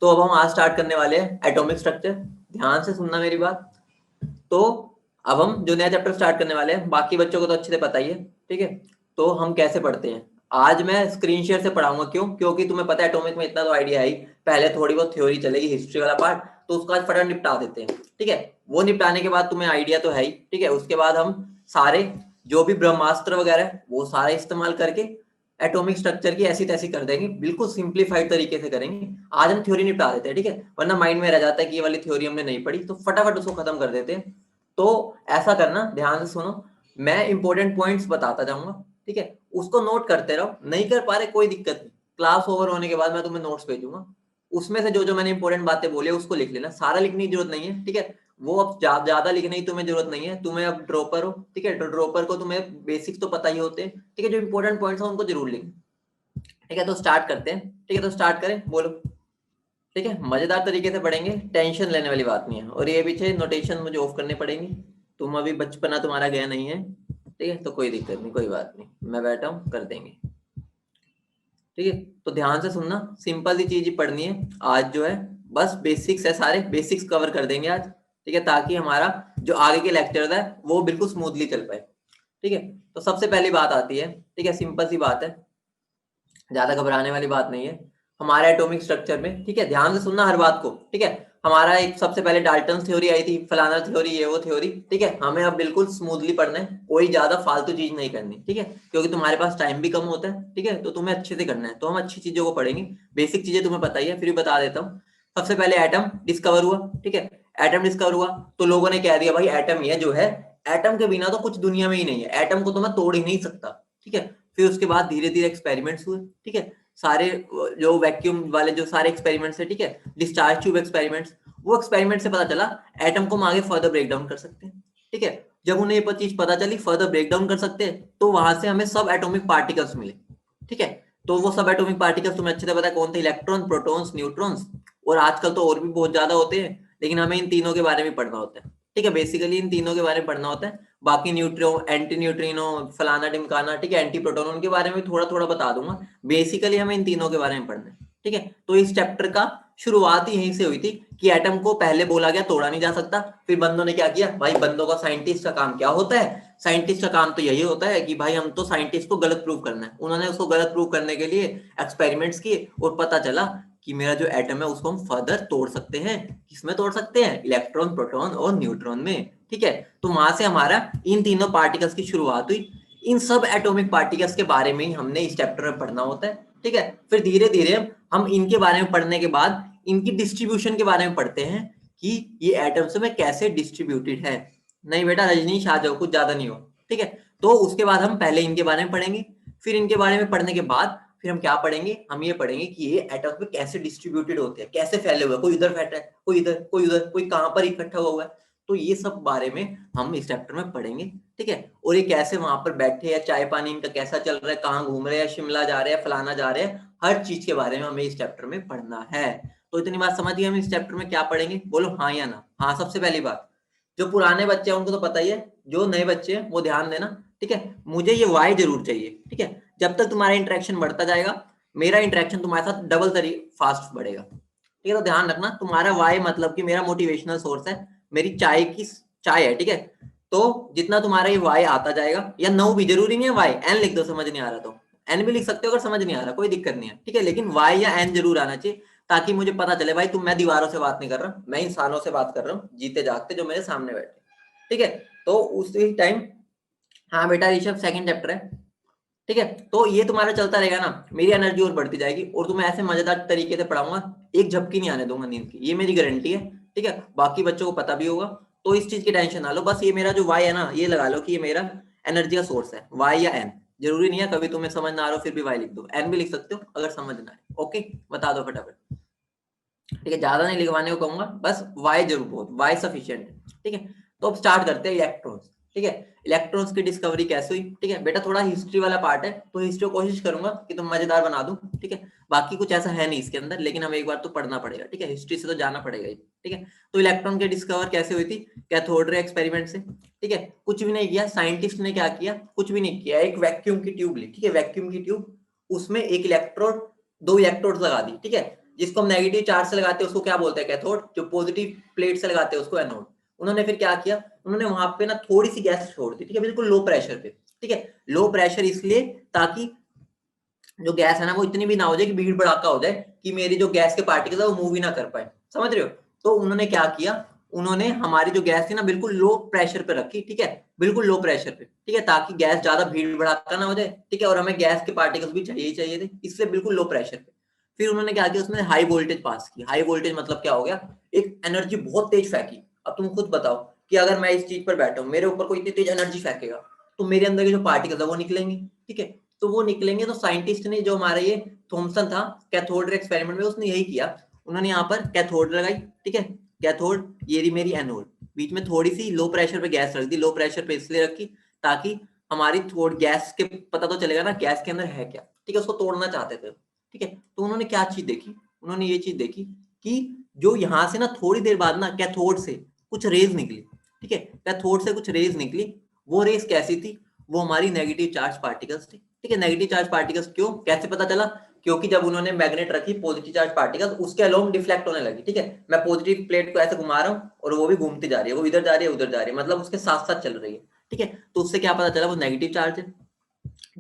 तो अब हम आज स्टार्ट करने वाले हैं एटॉमिक स्ट्रक्चर। ध्यान से सुनना मेरी बात। तो अब हम जो नया चैप्टर स्टार्ट करने वाले हैं, बाकी बच्चों को तो अच्छे से पता ही है, ठीक है। तो हम कैसे पढ़ते हैं, आज मैं स्क्रीन शेयर से पढ़ाऊंगा। क्यों? क्योंकि तुम्हें पता है एटॉमिक में इतना तो आइडिया है ही। पहले थोड़ी बहुत थ्योरी चलेगी, हिस्ट्री वाला पार्ट, तो उसका आज फटाफट निपटा देते हैं, ठीक है। वो निपटाने के बाद तुम्हें आइडिया तो है ही, ठीक है। उसके बाद हम सारे जो भी ब्रह्मास्त्र वगैरह है वो सारे इस्तेमाल करके एटॉमिक स्ट्रक्चर की ऐसी तैसी कर देंगे, बिल्कुल सिंप्लीफाइड तरीके से करेंगे। आज हम थ्योरी निपटा देते हैं, ठीक है, वरना माइंड में रह जाता है कि ये वाली थ्योरी हमने नहीं पढ़ी, तो फटाफट उसको खत्म कर देते हैं। तो ऐसा करना, ध्यान से सुनो, मैं इंपॉर्टेंट पॉइंट्स बताता जाऊंगा, ठीक है। उसको नोट करते रहो, नहीं कर पा रहे कोई दिक्कत नहीं, क्लास ओवर होने के बाद मैं तुम्हें नोट्स भेजूंगा, उसमें से जो जो मैंने इंपॉर्टेंट बातें बोली उसको लिख लेना। सारा लिखने की जरूरत नहीं है, ठीक है। वो अब ज्यादा लिखने की तुम्हें जरूरत नहीं है, तुम्हें अब ड्रॉपर हो, ठीक है, तो ड्रॉपर को तुम्हें बेसिक्स तो पता ही होते हैं, ठीक है। जो इंपॉर्टेंट पॉइंट्स हैं उनको जरूर लिखना, ठीक है। तो स्टार्ट करते हैं, ठीक है। तो स्टार्ट करें, बोलो। ठीक है, मजेदार तरीके से पढ़ेंगे, टेंशन लेने वाली बात नहीं है। और ये पीछे नोटेशन मुझे ऑफ करने पड़ेंगे, तुम अभी बचपना तुम्हारा गया नहीं है, ठीक है। तो कोई दिक्कत नहीं, कोई बात नहीं, मैं बैठा हूँ, कर देंगे, ठीक है। तो ध्यान से सुनना, सिंपल सी चीज ही पढ़नी है आज जो है, बस बेसिक्स है, सारे बेसिक्स कवर कर देंगे आज, ठीक है, ताकि हमारा जो आगे के लेक्चर है वो बिल्कुल स्मूथली चल पाए, ठीक है। तो सबसे पहली बात आती है, ठीक है, सिंपल सी बात है, ज्यादा घबराने वाली बात नहीं है। हमारे एटॉमिक स्ट्रक्चर में, ठीक है, ध्यान से सुनना हर बात को, ठीक है। हमारा एक सबसे पहले डाल्टन थ्योरी आई थी, फलाना थ्योरी, ये वो थ्योरी, ठीक है। हमें अब बिल्कुल स्मूथली पढ़ना है, कोई ज्यादा फालतू चीज नहीं करनी, ठीक है, क्योंकि तुम्हारे पास टाइम भी कम होता है, ठीक है। तो तुम्हें अच्छे से करना है, तो हम अच्छी चीजों को पढ़ेंगे। बेसिक चीजें तुम्हें पता ही है, फिर भी बता देता हूँ। सबसे पहले एटम डिस्कवर हुआ, ठीक है। एटम डिस्कवर हुआ तो लोगों ने कह दिया भाई एटम ही है जो है, एटम के बिना तो कुछ दुनिया में ही नहीं है, एटम को तो मैं तोड़ ही नहीं सकता, ठीक है। फिर उसके बाद धीरे धीरे एक्सपेरिमेंट्स हुए, ठीक है। सारे जो वैक्यूम वाले जो सारे एक्सपेरिमेंट्स है, ठीक है, डिस्चार्ज ट्यूब एक्सपेरिमेंट्स, वो एक्सपेरिमेंट से पता चला एटम को हम आगे फर्दर ब्रेक डाउन कर सकते हैं, ठीक है। जब उन्हें ये चीज पता चली फर्दर ब्रेक डाउन कर सकते हैं, तो वहां से हमें सब एटॉमिक पार्टिकल्स मिले, ठीक है। तो वो सब एटॉमिक पार्टिकल्स तुम्हें अच्छे से पता है कौन थे, इलेक्ट्रॉन, प्रोटॉन्स, न्यूट्रॉन्स, और आजकल तो और भी बहुत ज्यादा होते हैं, लेकिन हमें इन तीनों के बारे में पढ़ना होता है, ठीक है। बेसिकली इन तीनों के बारे में पढ़ना होता है, बाकी न्यूट्रिनो, एंटी न्यूट्रिनो, फलाना टिमकाना, ठीक है, एंटी प्रोटॉन, उनके बारे में थोड़ा थोड़ा बता दूंगा। बेसिकली हमें इन तीनों के बारे में पढ़ना है, ठीक है। तो इस चैप्टर का शुरुआत ही यहीं से हुई थी कि एटम को पहले बोला गया तोड़ा नहीं जा सकता, फिर बंदों ने क्या किया भाई, बंदों का साइंटिस्ट का काम क्या होता है, साइंटिस्ट का काम तो यही होता है कि भाई हम तो साइंटिस्ट को गलत प्रूव करना है। उन्होंने उसको गलत प्रूव करने के लिए एक्सपेरिमेंट्स किए और पता चला कि मेरा जो एटम है उसको हम फर्दर तोड़ सकते हैं। किसमें तोड़ सकते हैं? इलेक्ट्रॉन, प्रोटॉन और न्यूट्रॉन में, ठीक है। तो वहां से हमारा इन तीनों पार्टिकल्स की शुरुआत हुई। इन सब एटॉमिक पार्टिकल्स के बारे में ही हमने इस चैप्टर में पढ़ना होता है, ठीक है। फिर धीरे धीरे हम इनके बारे में पढ़ने के बाद इनकी डिस्ट्रीब्यूशन के बारे में पढ़ते हैं कि ये एटम्स में कैसे डिस्ट्रीब्यूटेड है। नहीं बेटा रजनीश आ जाओ, कुछ ज्यादा नहीं हो, ठीक है। तो उसके बाद हम पहले इनके बारे में पढ़ेंगे, फिर इनके बारे में पढ़ने के बाद फिर हम क्या पढ़ेंगे, हम ये पढ़ेंगे कि ये एटम्स में कैसे डिस्ट्रीब्यूटेड होते हैं, कैसे फैले हुए, कोई इधर बैठा है, कोई इधर, कोई उधर, कोई कहां पर इकट्ठा हुआ है। तो ये सब बारे में हम इस चैप्टर में पढ़ेंगे, ठीक है। और ये कैसे वहां पर बैठे हैं, चाय पानी इनका कैसा चल रहा है, कहाँ घूम रहे हैं, शिमला जा रहे हैं, फलाना जा रहे हैं, हर चीज के बारे में हमें इस चैप्टर में पढ़ना है। तो इतनी बात समझिए, हम इस चैप्टर में क्या पढ़ेंगे, बोलो हाँ या ना। हाँ, सबसे पहली बात, जो पुराने बच्चे हैं उनको तो पता ही है, जो नए बच्चे हैं वो ध्यान देना, ठीक है। मुझे ये वाई जरूर चाहिए, ठीक है। जब तक तुम्हारा इंटरेक्शन बढ़ता जाएगा, मेरा इंटरेक्शन तुम्हारे साथ डबल तरी फास्ट बढ़ेगा, ठीक है। तो ध्यान रखना, तुम्हारा वाई मतलब कि मेरा मोटिवेशनल सोर्स है, मेरी चाय की चाय है, ठीक है। तो जितना तुम्हारा ये वाई आता जाएगा, या नो भी जरूरी नहीं है, वाई एन लिख दो, समझ नहीं आ रहा तो एन भी लिख सकते हो अगर समझ नहीं आ रहा, कोई दिक्कत नहीं है, ठीक है। लेकिन वाई या एन जरूर आना चाहिए, ताकि मुझे पता चले भाई तुम, मैं दीवारों से बात नहीं कर रहा, मैं इंसानों से बात कर रहा हूँ, जीते जागते जो मेरे सामने बैठे, ठीक है। तो उसी टाइम, हाँ बेटा ऋषभ, सेकंड चैप्टर है, ठीक है। तो ये तुम्हारा चलता रहेगा ना, मेरी एनर्जी और बढ़ती जाएगी, और तुम्हें ऐसे मजेदार तरीके से पढ़ाऊंगा, एक झपकी नहीं आने दूंगा नींद की, ये मेरी गारंटी है, ठीक है। बाकी बच्चों को पता भी होगा, तो इस चीज की टेंशन ना लो। बस ये मेरा जो वाई है ना, ये लगा लो कि ये मेरा एनर्जी का सोर्स है, वाई या एन, जरूरी नहीं है, कभी तुम्हें समझ ना आ रहा हो फिर भी वाई लिख दो, एन भी लिख सकते हो अगर समझ ना आए, ओके। बता दो फटाफट, ठीक है, ज्यादा नहीं लिखवाने को कहूंगा, बस वाई जरूर, बहुत वाई सफिशियंट है, ठीक है। तो अब स्टार्ट करते हैं इलेक्ट्रॉन्स, ठीक है। इलेक्ट्रॉन्स की डिस्कवरी कैसे हुई, ठीक है बेटा, थोड़ा हिस्ट्री वाला पार्ट है, तो हिस्ट्री कोशिश करूंगा कि तुम मजेदार बना दूं, ठीक है। बाकी कुछ ऐसा है नहीं इसके अंदर, लेकिन हमें एक बार तो पढ़ना पड़ेगा, ठीक है, हिस्ट्री से तो जाना पड़ेगा ही, ठीक है। तो इलेक्ट्रॉन की डिस्कवर कैसे हुई थी? कैथोड रे एक्सपेरिमेंट से, ठीक है। कुछ भी नहीं किया, साइंटिस्ट ने क्या किया, कुछ भी नहीं किया, एक वैक्यूम की ट्यूब ली, ठीक है, वैक्यूम की ट्यूब, उसमें एक इलेक्ट्रोड, दो इलेक्ट्रोड लगा दी, ठीक है। जिसको हम नेगेटिव चार्ज से लगाते हैं उसको क्या बोलते हैं, कैथोड। जो पॉजिटिव प्लेट से लगाते हैं उसको एनोड। उन्होंने फिर क्या किया, उन्होंने वहां पे ना थोड़ी सी गैस छोड़ दी, ठीक है, बिल्कुल लो प्रेशर पे, ठीक है। लो प्रेशर इसलिए ताकि जो गैस है ना वो इतनी भी ना हो जाए कि भीड़ भड़ाका हो जाए कि मेरी जो गैस के पार्टिकल्स है वो मूव ही ना कर पाए, समझ रहे हो। तो उन्होंने क्या किया, उन्होंने हमारी जो गैस थी ना बिल्कुल लो प्रेशर पे रखी, ठीक है, बिल्कुल लो प्रेशर पे, ठीक है, ताकि गैस ज्यादा भीड़ भड़ाका ना हो जाए, ठीक है, और हमें गैस के पार्टिकल्स भी चाहिए ही चाहिए थे, इसलिए बिल्कुल लो प्रेशर पे। फिर उन्होंने क्या किया, उसमें हाई वोल्टेज पास की। हाई वोल्टेज मतलब क्या हो गया, एक एनर्जी बहुत तेज फेंकी। अब तुम खुद बताओ कि अगर मैं इस चीज पर बैठा हूँ, मेरे ऊपर कोई इतनी तेज एनर्जी फेंकेगा तो मेरे अंदर के जो पार्टिकल्स है वो निकलेंगे, ठीक है। तो वो निकलेंगे, तो साइंटिस्ट ने, जो हमारा ये थॉमसन था, कैथोड एक्सपेरिमेंट में उसने यही किया। उन्होंने यहाँ पर कैथोड लगाई, ठीक है, कैथोड, ये रही मेरी एनोड, बीच में थोड़ी सी लो प्रेशर पे गैस रख दी। लो प्रेशर पे इसलिए रखी ताकि हमारी थोड़ी गैस के पता तो चलेगा ना गैस के अंदर है क्या, ठीक है, उसको तोड़ना चाहते थे, ठीक है। तो उन्होंने क्या चीज देखी, उन्होंने ये चीज देखी कि जो यहाँ से ना थोड़ी देर बाद ना कैथोड से कुछ रेज निकली, ठीक है, कैथोड से कुछ रेज निकली। वो रेज कैसी थी, वो हमारी नेगेटिव चार्ज पार्टिकल्स थी, ठीक है। नेगेटिव चार्ज पार्टिकल्स क्यों, कैसे पता चला, क्योंकि जब उन्होंने मैग्नेट रखी पॉजिटिव चार्ज पार्टिकल्स उसके अलोंग डिफ्लेक्ट होने लगी, ठीक है। मैं पॉजिटिव प्लेट को ऐसे घुमा रहा हूँ और वो भी घूमती जा रही है, वो इधर जा रही है उधर जा रही है, मतलब उसके साथ साथ चल रही है, ठीक है। तो उससे क्या पता चला, वो नेगेटिव चार्ज है,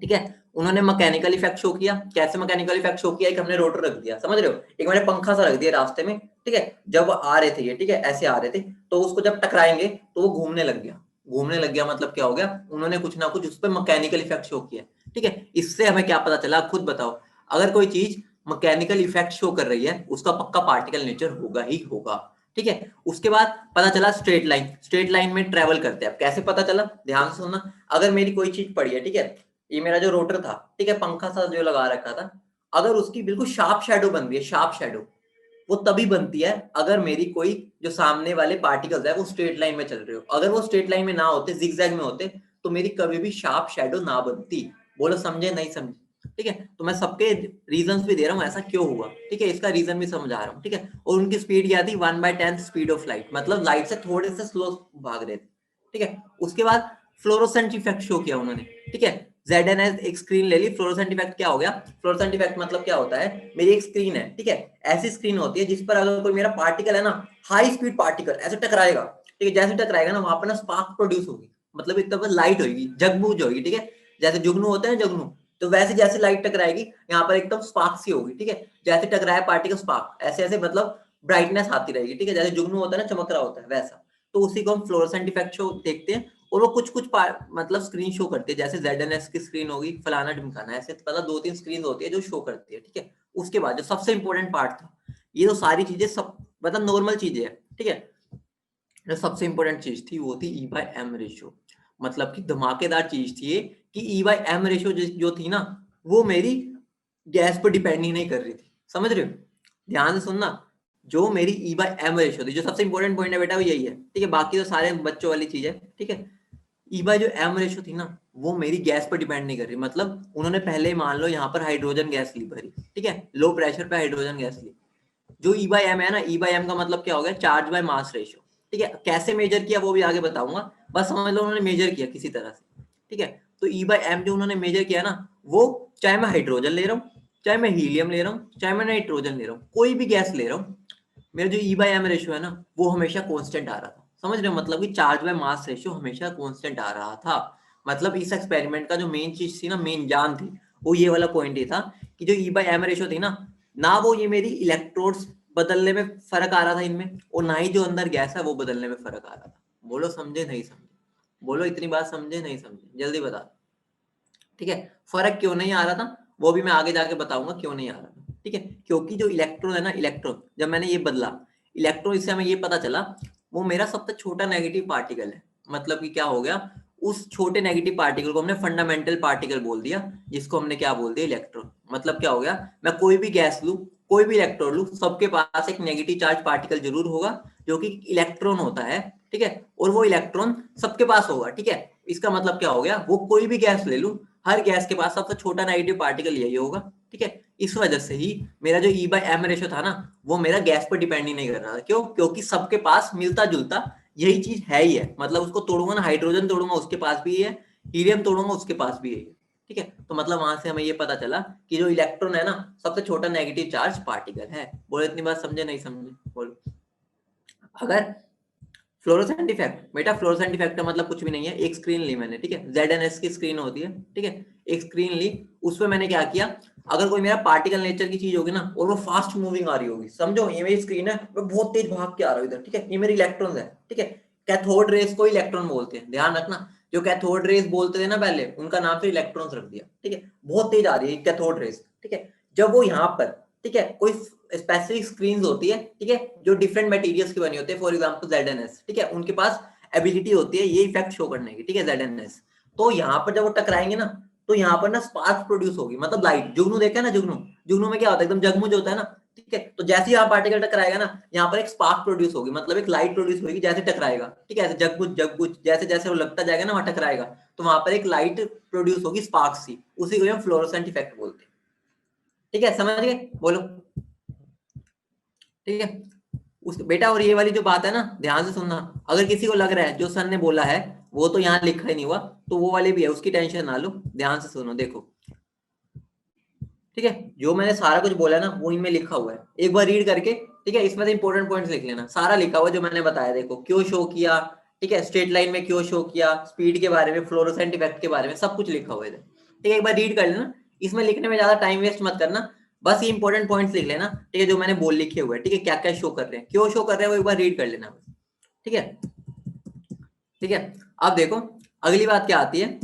ठीक है। उन्होंने मैकेनिकल इफेक्ट शो किया। कैसे मैकेनिकल इफेक्ट शो किया, एक हमने रोटर रख दिया, समझ रहे हो, एक मैंने पंखा सा रख दिया रास्ते में, ठीक है। जब आ रहे थे ये, ठीक है, ऐसे आ रहे थे, तो उसको जब टकराएंगे तो वो घूमने लग गया। घूमने लग गया मतलब क्या हो गया, उन्होंने कुछ ना कुछ उस पर मैकेनिकल इफेक्ट शो किया, ठीक है। इससे हमें क्या पता चला, खुद बताओ। अगर कोई चीज मैकेनिकल इफेक्ट शो कर रही है उसका पक्का पार्टिकल नेचर होगा ही होगा, ठीक है। उसके बाद पता चला स्ट्रेट लाइन, स्ट्रेट लाइन में ट्रेवल करते हैं। अब कैसे पता चला, ध्यान से सुनना। अगर मेरी कोई चीज पड़ी है, ठीक है, ये मेरा जो रोटर था, ठीक है, पंखा सा जो लगा रखा था, अगर उसकी बिल्कुल शार्प शैडो बन रही है, शार्प शैडो, वो तभी बनती है अगर मेरी कोई जो सामने वाले पार्टिकल्स है वो स्ट्रेट लाइन में चल रहे हो। अगर वो स्ट्रेट लाइन में ना होते, जिगजैग में होते, तो मेरी कभी भी शार्प शैडो ना बनती। बोलो समझे नहीं समझे, ठीक है। तो मैं सबके रीजंस भी दे रहा हूँ ऐसा क्यों हुआ, ठीक है, इसका रीजन भी समझा रहा हूँ, ठीक है। और उनकी स्पीड क्या थी, 1/10 स्पीड ऑफ लाइट, मतलब लाइट से थोड़े से स्लो भाग रहे थे, ठीक है। उसके बाद फ्लोरोसेंट इफेक्ट शो किया उन्होंने, ठीक है। ZNS एक स्क्रीन ले ली। फ्लोरोसेंट इफेक्ट क्या हो गया, फ्लोरोसेंट इफेक्ट मतलब क्या होता है, मेरी एक स्क्रीन है, ठीक है, ऐसी स्क्रीन होती है जिस पर अगर कोई मेरा पार्टिकल है ना, हाई स्पीड पार्टिकल ऐसे टकराएगा, ठीक है, जैसे टकराएगा ना वहां पर ना स्पार्क प्रोड्यूस होगी, मतलब एक तरह लाइट होगी, जगबूझ होगी, ठीक है। जैसे जुगनू होते हैं जुगनू, तो वैसे जैसे लाइट टकराएगी यहाँ पर एकदम स्पार्क सी होगी, ठीक है। जैसे टकराया पार्टिकल स्पार्क, ऐसे ऐसे मतलब ब्राइटनेस आती रहेगी, ठीक है, जैसे जुगनू होता है ना चमक रहा होता है वैसा। तो उसी को हम फ्लोरोसेंट इफेक्ट शो देखते हैं। और वो कुछ कुछ मतलब स्क्रीन शो करती है, जैसे ZNS की स्क्रीन होगी, फलाना ढिमकाना, ऐसे मतलब 2-3 स्क्रीन होती है जो शो करती है, ठीक है। उसके बाद जो सबसे इंपॉर्टेंट पार्ट था, ये तो सारी चीजें सब मतलब नॉर्मल चीजें है, ठीक है। जो सबसे इंपॉर्टेंट चीज थी वो थी E/M रेशियो, मतलब कि धमाकेदार चीज थी ये कि E/M रेशियो जो थी ना, वो मेरी गैस पर डिपेंड ही नहीं कर रही थी, समझ रहे हो। ध्यान से सुनना, जो मेरी E/M रेशियो थी, जो सबसे इंपॉर्टेंट पॉइंट है बेटा वो यही है, ठीक है, बाकी तो सारे बच्चों वाली चीज है, ठीक है। जो M रेशियो थी ना, वो मेरी गैस पर डिपेंड नहीं कर रही, मतलब उन्होंने पहले ही मान लो यहाँ पर हाइड्रोजन गैस ली भरी, ठीक है, लो प्रेशर पे हाइड्रोजन गैस ली। जो E/M है ना, E/M का मतलब क्या हो गया, चार्ज बाय मास रेशियो, ठीक है। कैसे मेजर किया वो भी आगे बताऊंगा, बस समझ लो उन्होंने मेजर किया किसी तरह से, ठीक है। तो E/M जो उन्होंने मेजर किया ना, वो चाहे मैं हाइड्रोजन ले रहा हूँ, चाहे मैं हीलियम ले रहा हूँ, चाहे मैं नाइट्रोजन ले रहा हूँ, कोई भी गैस ले रहा हूँ, मेरा जो E/M रेशियो है ना वो हमेशा कांस्टेंट आ रहा था, समझ रहे हो, मतलब कि चार्ज बाय मास रेशियो हमेशा कांस्टेंट आ रहा था। मतलब इस एक्सपेरिमेंट का जो मेन चीज थी ना, मेन जान थी, वो ये वाला पॉइंट ये था कि जो E/M रेशियो थी ना, ना वो ये मेरी इलेक्ट्रोड्स बदलने में फर्क आ रहा था इनमें, और ना ही जो अंदर गैस है वो बदलने में फर्क आ रहा था। बोलो समझे नहीं समझे, बोलो इतनी बात समझे नहीं समझे, जल्दी बता, ठीक है। फर्क क्यों नहीं आ रहा था वो भी मैं आगे जाके बताऊंगा क्यों नहीं आ रहा था, ठीक है। क्योंकि जो इलेक्ट्रॉन है ना, इलेक्ट्रॉन जब मैंने ये बदला, इलेक्ट्रॉन, इससे हमें ये पता चला वो मेरा सबसे छोटा नेगेटिव पार्टिकल है। मतलब कि क्या हो गया, उस छोटे नेगेटिव पार्टिकल को हमने फंडामेंटल पार्टिकल बोल दिया, जिसको हमने क्या बोल दिया, इलेक्ट्रॉन। मतलब क्या हो गया, मैं कोई भी गैस लू, कोई भी इलेक्ट्रॉन लू, सबके पास एक नेगेटिव चार्ज पार्टिकल जरूर होगा जो कि इलेक्ट्रॉन होता है, ठीक है। और वो इलेक्ट्रॉन सबके पास होगा, ठीक है। इसका मतलब क्या हो गया, वो कोई भी गैस ले लू, हर गैस के पास सबसे छोटा नेगेटिव पार्टिकल यही होगा, ठीक है। इस वजह से ही मेरा जो E/M रेशियो था ना, वो मेरा गैस पर डिपेंड ही नहीं कर रहा था। क्यों, क्योंकि सबके पास मिलता जुलता यही चीज है ही है। मतलब उसको तोड़ूंगा ना, हाइड्रोजन तोड़ूंगा उसके पास भी है, हीलियम तोड़ूंगा उसके पास भी है, ठीक है। तो मतलब वहां से हमें ये पता चला कि जो इलेक्ट्रॉन है ना सबसे छोटा नेगेटिव चार्ज पार्टिकल है। बोलो इतनी बात समझे नहीं समझे? बोलो। अगर फ्लोरोसेंट इफेक्ट, बेटा फ्लोरोसेंट इफेक्ट का मतलब कुछ भी नहीं है, एक स्क्रीन ली मैंने, ठीक है, ZNS की स्क्रीन होती है, ठीक है, एक स्क्रीन ली, उस पर मैंने क्या किया, अगर कोई मेरा पार्टिकल नेचर की चीज होगी ना और वो फास्ट मूविंग आ रही होगी, समझो ये मेरी स्क्रीन है, मैं बहुत तेज भाग के आ रहा हूँ इधर, ठीक है, ये मेरे इलेक्ट्रॉन है, ठीक है, कैथोड रेस को इलेक्ट्रॉन बोलते हैं, ध्यान रखना, जो कैथोड रेस बोलते थे ना पहले, उनका नाम फिर इलेक्ट्रॉन्स रख दिया, ठीक है, बहुत तेज आ रही है कैथोड रेस, ठीक है, जब वो यहाँ पर, ठीक है, कोई स्पेसिफिक स्क्रीन होती है, ठीक है, जो डिफरेंट मटेरियल्स की बनी होती है, फॉर एग्जांपल ZNS, ठीक है, उनके पास एबिलिटी होती है ये इफेक्ट शो करने की, ठीक है, ZNS, तो यहाँ पर जब वो टकराएंगे ना, तो यहाँ पर ना स्पार्क प्रोड्यूस होगी, मतलब लाइट, जुगनू देखा है ना, जुगनू, जुगनू में क्या होता है, एकदम जगमुग होता है ना, ठीक है, तो जैसे ही यहाँ पार्टिकल टकराएगा ना, यहाँ पर एक स्पार्क प्रोड्यूस होगी, मतलब एक लाइट प्रोड्यूस होगी जैसे टकराएगा, ठीक है, ऐसे जगमुग जगमुग जैसे जैसे वो लगता जाएगा ना वहां टकराएगा, तो वहां पर एक लाइट प्रोड्यूस होगी, स्पार्क सी, उसी को हम फ्लोरोसेंट इफेक्ट बोलते हैं, ठीक है, समझ गए? बोलो, ठीक है, उस बेटा, और ये वाली जो बात है ना ध्यान से सुनना, अगर किसी को लग रहा है जो सर ने बोला है वो तो यहाँ लिखा ही नहीं हुआ, तो वो वाली भी है, उसकी टेंशन ना लो, ध्यान से सुनो, देखो, ठीक है, जो मैंने सारा कुछ बोला ना वो इनमें लिखा हुआ है, एक बार रीड करके, ठीक है, इसमें से इंपॉर्टेंट पॉइंट्स लिख लेना, सारा लिखा हुआ जो मैंने बताया, देखो क्यों शो किया, ठीक है, स्ट्रेट लाइन में क्यों शो किया, स्पीड के बारे में, फ्लोरोसेंट इफेक्ट के बारे में, सब कुछ लिखा हुआ है, ठीक है, एक बार रीड कर लेना, इसमें लिखने में ज्यादा टाइम वेस्ट मत करना, बस ये इंपॉर्टेंट पॉइंट्स लिख लेना, ठीक है, जो मैंने बोल लिखे हुए, ठीक है, क्या क्या शो कर रहे हैं, क्यों शो कर रहे हैं, वो एक बार रीड कर लेना, ठीक है, ठीक है। अब देखो अगली बात क्या आती है,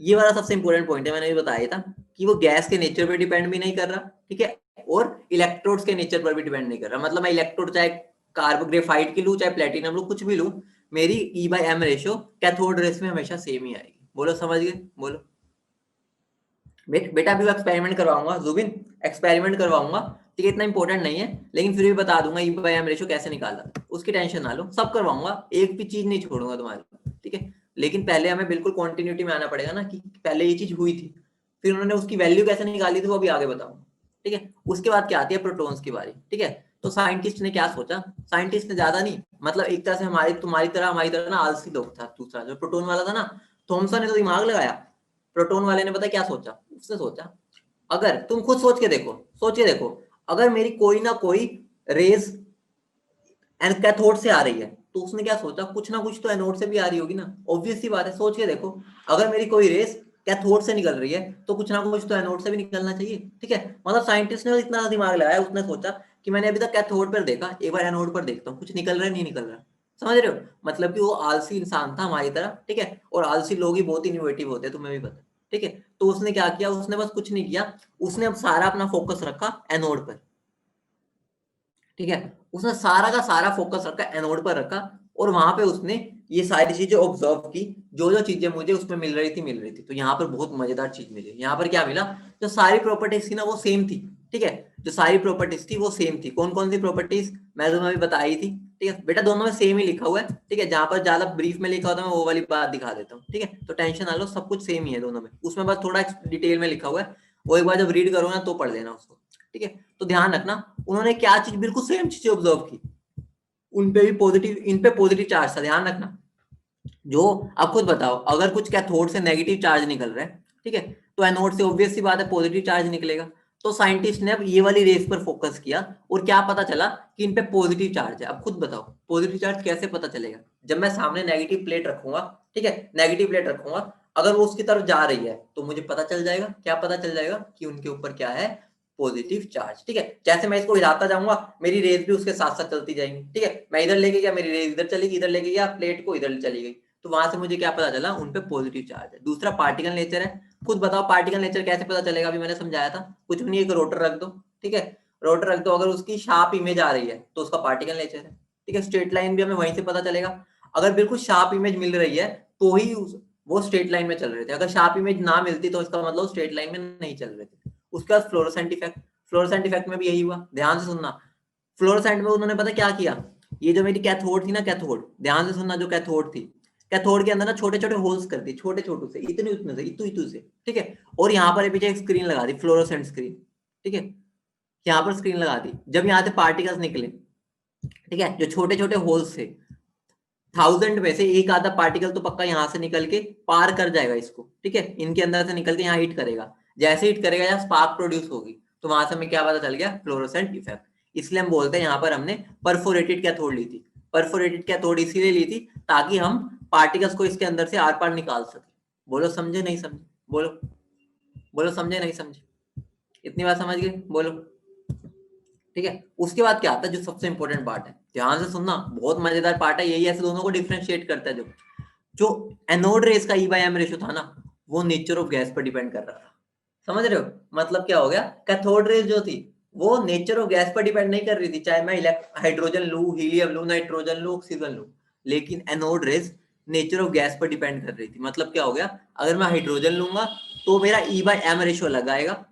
ये वाला सबसे इंपॉर्टेंट पॉइंट है, मैंने भी बताया था कि वो गैस के नेचर पर डिपेंड भी नहीं कर रहा, ठीक है, और इलेक्ट्रोड्स के नेचर पर भी डिपेंड नहीं कर रहा, मतलब मैं इलेक्ट्रोड चाहे कार्बन ग्रेफाइट की लूं चाहे प्लेटिनम लूं कुछ भी लूं, मेरी E/M रेशियो कैथोड रेस में हमेशा सेम ही आएगी। बोलो समझ गए? बोलो बेटा, अभी एक्सपेरिमेंट करवाऊंगा जुबिन, एक्सपेरिमेंट करवाऊंगा, ठीक है, इतना इंपॉर्टेंट नहीं है लेकिन फिर भी बता दूंगा E/M रेशियो कैसे निकाला, उसकी टेंशन ना लो, सब करवाऊंगा, एक भी चीज नहीं छोड़ूंगा तुम्हारी, ठीक है, लेकिन पहले हमें बिल्कुल कॉन्टिन्यूटी में आना पड़ेगा ना, कि पहले ये चीज हुई थी, फिर उन्होंने उसकी वैल्यू कैसे निकाली थी वो भी आगे बताऊंगा, ठीक है, उसके बाद क्या आती है प्रोटॉन्स की बारी, ठीक है, तो साइंटिस्ट ने क्या सोचा, साइंटिस्ट ने ज्यादा नहीं, मतलब एक तरह से हमारी तुम्हारी तरह हमारी तरह ना आलसी लोग था, दूसरा जो प्रोटॉन वाला था ना, थॉमसन ने तो दिमाग लगाया, प्रोटॉन वाले ने पता क्या सोचा, उसने सोचा अगर तुम खुद सोच के देखो, सोच के देखो, अगर मेरी कोई ना कोई रेज एंड कैथोड से आ रही है, तो उसने क्या सोचा, कुछ ना कुछ तो एनोड से भी आ रही होगी ना, ऑब्वियस सी बात है, सोच के देखो, अगर मेरी कोई रेस कैथोड से निकल रही है तो कुछ ना कुछ तो एनोड से भी निकलना चाहिए, ठीक है, मतलब साइंटिस्ट ने इतना दिमाग लगाया, उसने सोचा कि मैंने अभी तक कैथोड पर देखा, एक बार एनोड पर देखता हूँ कुछ निकल रहा है नहीं निकल रहा, समझ रहे हो, मतलब कि वो आलसी इंसान था हमारी तरह, ठीक है, और आलसी लोग ही बहुत इनोवेटिव होते हैं, तुम्हें भी पता, ठीक है, तो उसने क्या किया, उसने बस कुछ नहीं किया, उसने अब सारा अपना फोकस रखा एनोड पर, ठीक है, उसने सारा का सारा फोकस रखा एनोड पर रखा, और वहां पे उसने ये सारी चीजें ऑब्जर्व की, जो जो चीजें मुझे उसमें मिल रही थी, तो यहाँ पर बहुत मजेदार चीज मिली, यहाँ पर क्या मिला, जो सारी प्रॉपर्टीज थी ना वो सेम थी, ठीक है, जो सारी प्रॉपर्टीज थी वो सेम थी, कौन कौन सी प्रॉपर्टीज मैं तुम्हें अभी बताई थी, ठीक है बेटा, दोनों में सेम ही लिखा हुआ है, ठीक है, जहां पर ज्यादा ब्रीफ में लिखा होता है मैं वो वाली बात दिखा देता हूँ, ठीक है, तो टेंशन ना लो, सब कुछ सेम ही है दोनों में, उसमें बस थोड़ा डिटेल में लिखा हुआ है, वो एक बार जब रीड करो ना तो पढ़ लेना उसको, ठीक है, तो ध्यान रखना, उन्होंने क्या चीज बिल्कुल सेम चीजें ऑब्जर्व की, उन पे भी पॉजिटिव, इन पे पॉजिटिव चार्ज था, ध्यान रखना, जो अब खुद बताओ, अगर कुछ कैथोड से नेगेटिव चार्ज निकल रहा है, ठीक है, तो एनोड से ऑब्वियस सी बात है पॉजिटिव चार्ज निकलेगा, तो साइंटिस्ट ने अब ये वाली रेस पर फोकस किया, और क्या पता चला कि इन पे पॉजिटिव चार्ज है, अब खुद बताओ पॉजिटिव चार्ज कैसे पता चलेगा, जब मैं सामने नेगेटिव प्लेट रखूंगा, ठीक है, नेगेटिव प्लेट रखूंगा, अगर वो उसकी तरफ जा रही है तो मुझे पता चल जाएगा, क्या पता चल जाएगा, कि उनके ऊपर क्या है, पॉजिटिव चार्ज, ठीक है, जैसे मैं इसको हिलाता जाऊंगा मेरी रेस भी उसके साथ साथ चलती जाएंगी, ठीक है, मैं इधर लेके गया मेरी रेस इधर चली इधर लेके गया प्लेट को इधर चली गई, तो वहां से मुझे क्या पता चला, उन पे पॉजिटिव चार्ज है। दूसरा पार्टिकल नेचर है, खुद बताओ पार्टिकल नेचर कैसे पता चलेगा, अभी मैंने समझाया था, कुछ नहीं, एक रोटर रख दो, ठीक है, रोटर रख दो, अगर उसकी शार्प इमेज आ रही है तो उसका पार्टिकल नेचर है, ठीक है, स्ट्रेट लाइन भी हमें वहीं से पता चलेगा, अगर बिल्कुल शार्प इमेज मिल रही है तो ही वो स्ट्रेट लाइन में चल रहे थे, अगर शार्प इमेज ना मिलती तो इसका मतलब स्ट्रेट लाइन में नहीं चल रहे थे। उसके बाद फ्लोरोसेंट इफेक्ट, फ्लोरोसेंट इफेक्ट में भी यही हुआ, ध्यान से सुनना, फ्लोरोसेंट में उन्होंने पता क्या किया, ये जो मेरी कैथोड थी ना, कैथोड ध्यान से सुनना, जो कैथोड थी, कैथोड के अंदर ना छोटे छोटे होल्स कर दिए, छोटे छोटे से, इतने उतने से, इतू इतू से, ठीक है, और यहाँ पर पीछे एक स्क्रीन लगा दी, फ्लोरोसेंट स्क्रीन, ठीक है, यहाँ पर स्क्रीन लगा दी, जब यहाँ से पार्टिकल्स निकले, ठीक है, जो छोटे छोटे होल्स थे, 1000 में से एक आधा पार्टिकल तो पक्का यहाँ से निकल के पार कर जाएगा इसको, ठीक है, इनके अंदर से निकल के यहाँ हिट करेगा। जैसे हिट करेगा यहाँ स्पार्क प्रोड्यूस होगी, तो वहां से हमें क्या पता चल गया, फ्लोरोसेंट इफेक्ट। इसलिए हम बोलते हैं यहाँ पर हमने परफोरेटेड कैथोड ली थी। परफोरेटेड कैथोड इसीलिए ली थी ताकि हम पार्टिकल्स को इसके अंदर से आर पार निकाल सके। बोलो समझे नहीं समझे, बोलो बोलो समझे नहीं समझे, इतनी बात समझ गए, बोलो। ठीक है, उसके बाद क्या आता है, जो सबसे इंपॉर्टेंट पार्ट है, ध्यान से सुनना, बहुत मजेदार पार्ट है, यही ऐसे दोनों को डिफरेंशिएट करता है। जो एनोड रेस का ई बाय एम रेशियो था ना, वो नेचर ऑफ गैस पर डिपेंड कर रहा था। समझ रहे हो, मतलब क्या हो गया, कैथोड रेस जो थी वो नेचर ऑफ गैस पर डिपेंड नहीं कर रही थी, चाहे मैं हाइड्रोजन लू, हीलियम लू, नाइट्रोजन लू, ऑक्सीजन लू। लेकिन anode rays nature of gas पर डिपेंड कर रही थी। मतलब क्या हो गया, अगर मैं हाइड्रोजन लूंगा तो मेरा ई बाय एम रेशियो अलग आएगा,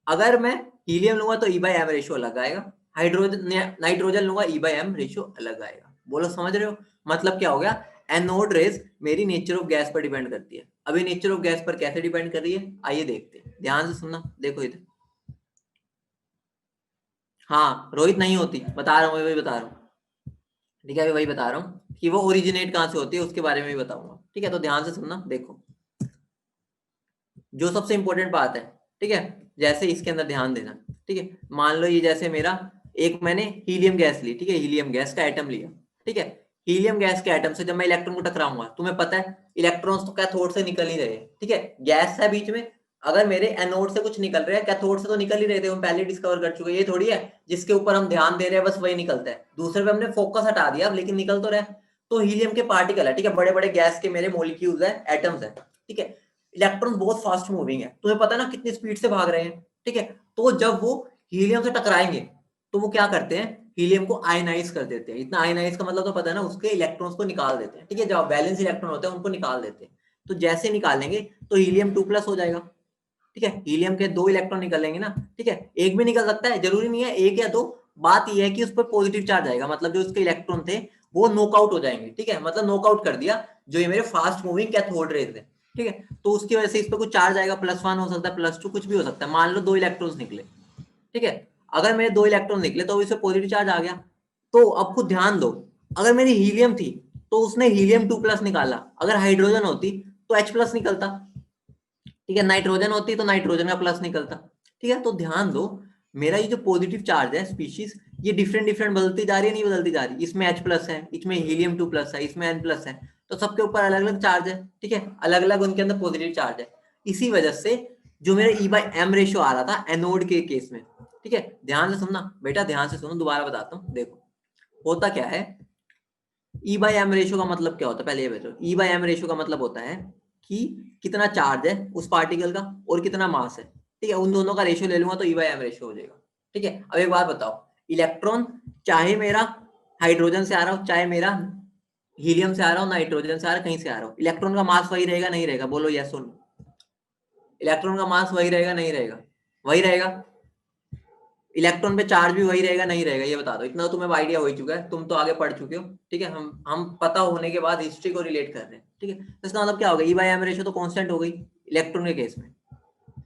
अगर मैं हीलियम लूंगा तो ई बाय एम रेशियो अलग आएगा, हाइड्रोजन नाइट्रोजन लूंगा ई बाय एम रेशियो अलग आएगा। बोलो समझ रहे हो, मतलब क्या हो गया, एनोड रेस मेरी नेचर ऑफ गैस पर डिपेंड करती है। अभी नेचर ऑफ गैस पर कैसे डिपेंड कर रही है, आइए देखते हैं, ध्यान से सुनना, देखो इधर। हाँ रोहित नहीं होती, बता रहा हूँ, मैं वही बता रहा हूँ, ठीक है, अभी वही बता रहा हूँ कि वो ओरिजिनेट कहाँ से होती है, उसके बारे में भी बताऊंगा। ठीक है, तो ध्यान से सुनना, देखो जो सबसे इंपॉर्टेंट बात है, ठीक है, जैसे इसके अंदर ध्यान देना, ठीक है, मान लो ये जैसे मेरा एक मैंने हीलियम गैस ली, ठीक है, हीलियम गैस का एटम लिया, ठीक है, हीलियम गैस के एटम से जब मैं इलेक्ट्रॉन को टकराऊंगा, तुम्हें पता है इलेक्ट्रॉन्स तो कैथोड से निकल ही रहे हैं, ठीक है, गैस है बीच में, अगर मेरे एनोड से कुछ निकल रहा है, कैथोड से तो निकल ही रहे थे, हम पहले डिस्कवर कर चुके, ये थोड़ी है जिसके ऊपर हम ध्यान दे रहे हैं बस वही निकलता है, दूसरे पे हमने फोकस हटा दिया लेकिन निकल तो रहा है। तो हीलियम के पार्टिकल है, ठीक है, बड़े बड़े गैस के मेरे मॉलिक्यूल्स है, एटम्स है, ठीक है, इलेक्ट्रॉन बहुत फास्ट मूविंग है, तुम्हें पता है ना कितनी स्पीड से भाग रहे हैं, ठीक है, तो जब वो हीलियम से टकराएंगे तो वो क्या करते हैं, हीलियम को आयनाइज कर देते हैं। इतना आयनाइज का मतलब तो पता है ना, उसके इलेक्ट्रॉन्स को निकाल देते हैं, ठीक है, जो बैलेंस इलेक्ट्रॉन होते हैं उनको निकाल देते हैं। तो जैसे निकालेंगे तो हीलियम 2+ हो जाएगा, ठीक है, हीलियम के 2 इलेक्ट्रॉन निकलेंगे ना, ठीक है, एक भी निकल सकता है, जरूरी नहीं है एक या दो, बात यह है कि उस पर पॉजिटिव चार्ज आएगा, मतलब जो उसके इलेक्ट्रॉन थे वो नॉकआउट हो जाएंगे, ठीक है, मतलब नॉकआउट कर दिया जो ये मेरे फास्ट मूविंग कैथोड रेज है, ठीक है, तो उसकी वजह से इस पर कुछ चार्ज आएगा, +1 हो सकता है, +2, कुछ भी हो सकता है। मान लो 2 इलेक्ट्रॉन्स निकले, ठीक है, अगर मेरे 2 इलेक्ट्रॉन निकले तो इसमें पॉजिटिव चार्ज आ गया, तो अब खुद ध्यान दो, अगर मेरी हीलियम थी तो उसने हीलियम 2+ निकाला, अगर हाइड्रोजन होती तो H+ निकलता, ठीक है, नाइट्रोजन होती तो नाइट्रोजन का प्लस निकलता, ठीक है, तो ध्यान दो, मेरा ये जो पॉजिटिव चार्ज है स्पीशीज, ये डिफरेंट डिफरेंट बदलती जा रही है, नहीं बदलती जा रही, इसमें H+ है, इसमें हीलियम 2+ है, इसमें N+ है, तो सबके ऊपर अलग अलग चार्ज है, ठीक है, अलग अलग उनके अंदर पॉजिटिव चार्ज है। इसी वजह से जो मेरा E/M रेशियो आ रहा था एनोड के केस में, ठीक है, ध्यान से सुनना बेटा, ध्यान से सुनो, दोबारा बताता हूँ, देखो होता क्या है, E/M रेशियो का मतलब क्या होता है, पहले ये बताओ, E/M रेशियो का मतलब होता है कि कितना चार्ज है उस पार्टिकल का और कितना मास है, ठीक है, उन दोनों का रेशियो ले लूंगा तो E/M रेशियो हो जाएगा, ठीक है। अब एक बात बताओ, इलेक्ट्रॉन चाहे मेरा हाइड्रोजन से आ रहा हो, चाहे मेरा हीलियम से आ रहा हो, नाइट्रोजन से आ रहा हो, कहीं से आ रहा हो, इलेक्ट्रॉन का मास वही रहेगा नहीं रहेगा, बोलो यस और नो, इलेक्ट्रॉन का मास वही रहेगा नहीं रहेगा, वही रहेगा, इलेक्ट्रॉन पे चार्ज भी वही रहेगा नहीं रहेगा, ये बता दो, इतना तो तुम्हें आइडिया हो ही चुका है, तुम तो आगे पढ़ चुके हो, ठीक है, हम पता होने के बाद हिस्ट्री को रिलेट कर रहे हैं, ठीक है, तो इसका मतलब क्या होगा, E/M रेशियो तो कांस्टेंट हो गई इलेक्ट्रॉन के केस में,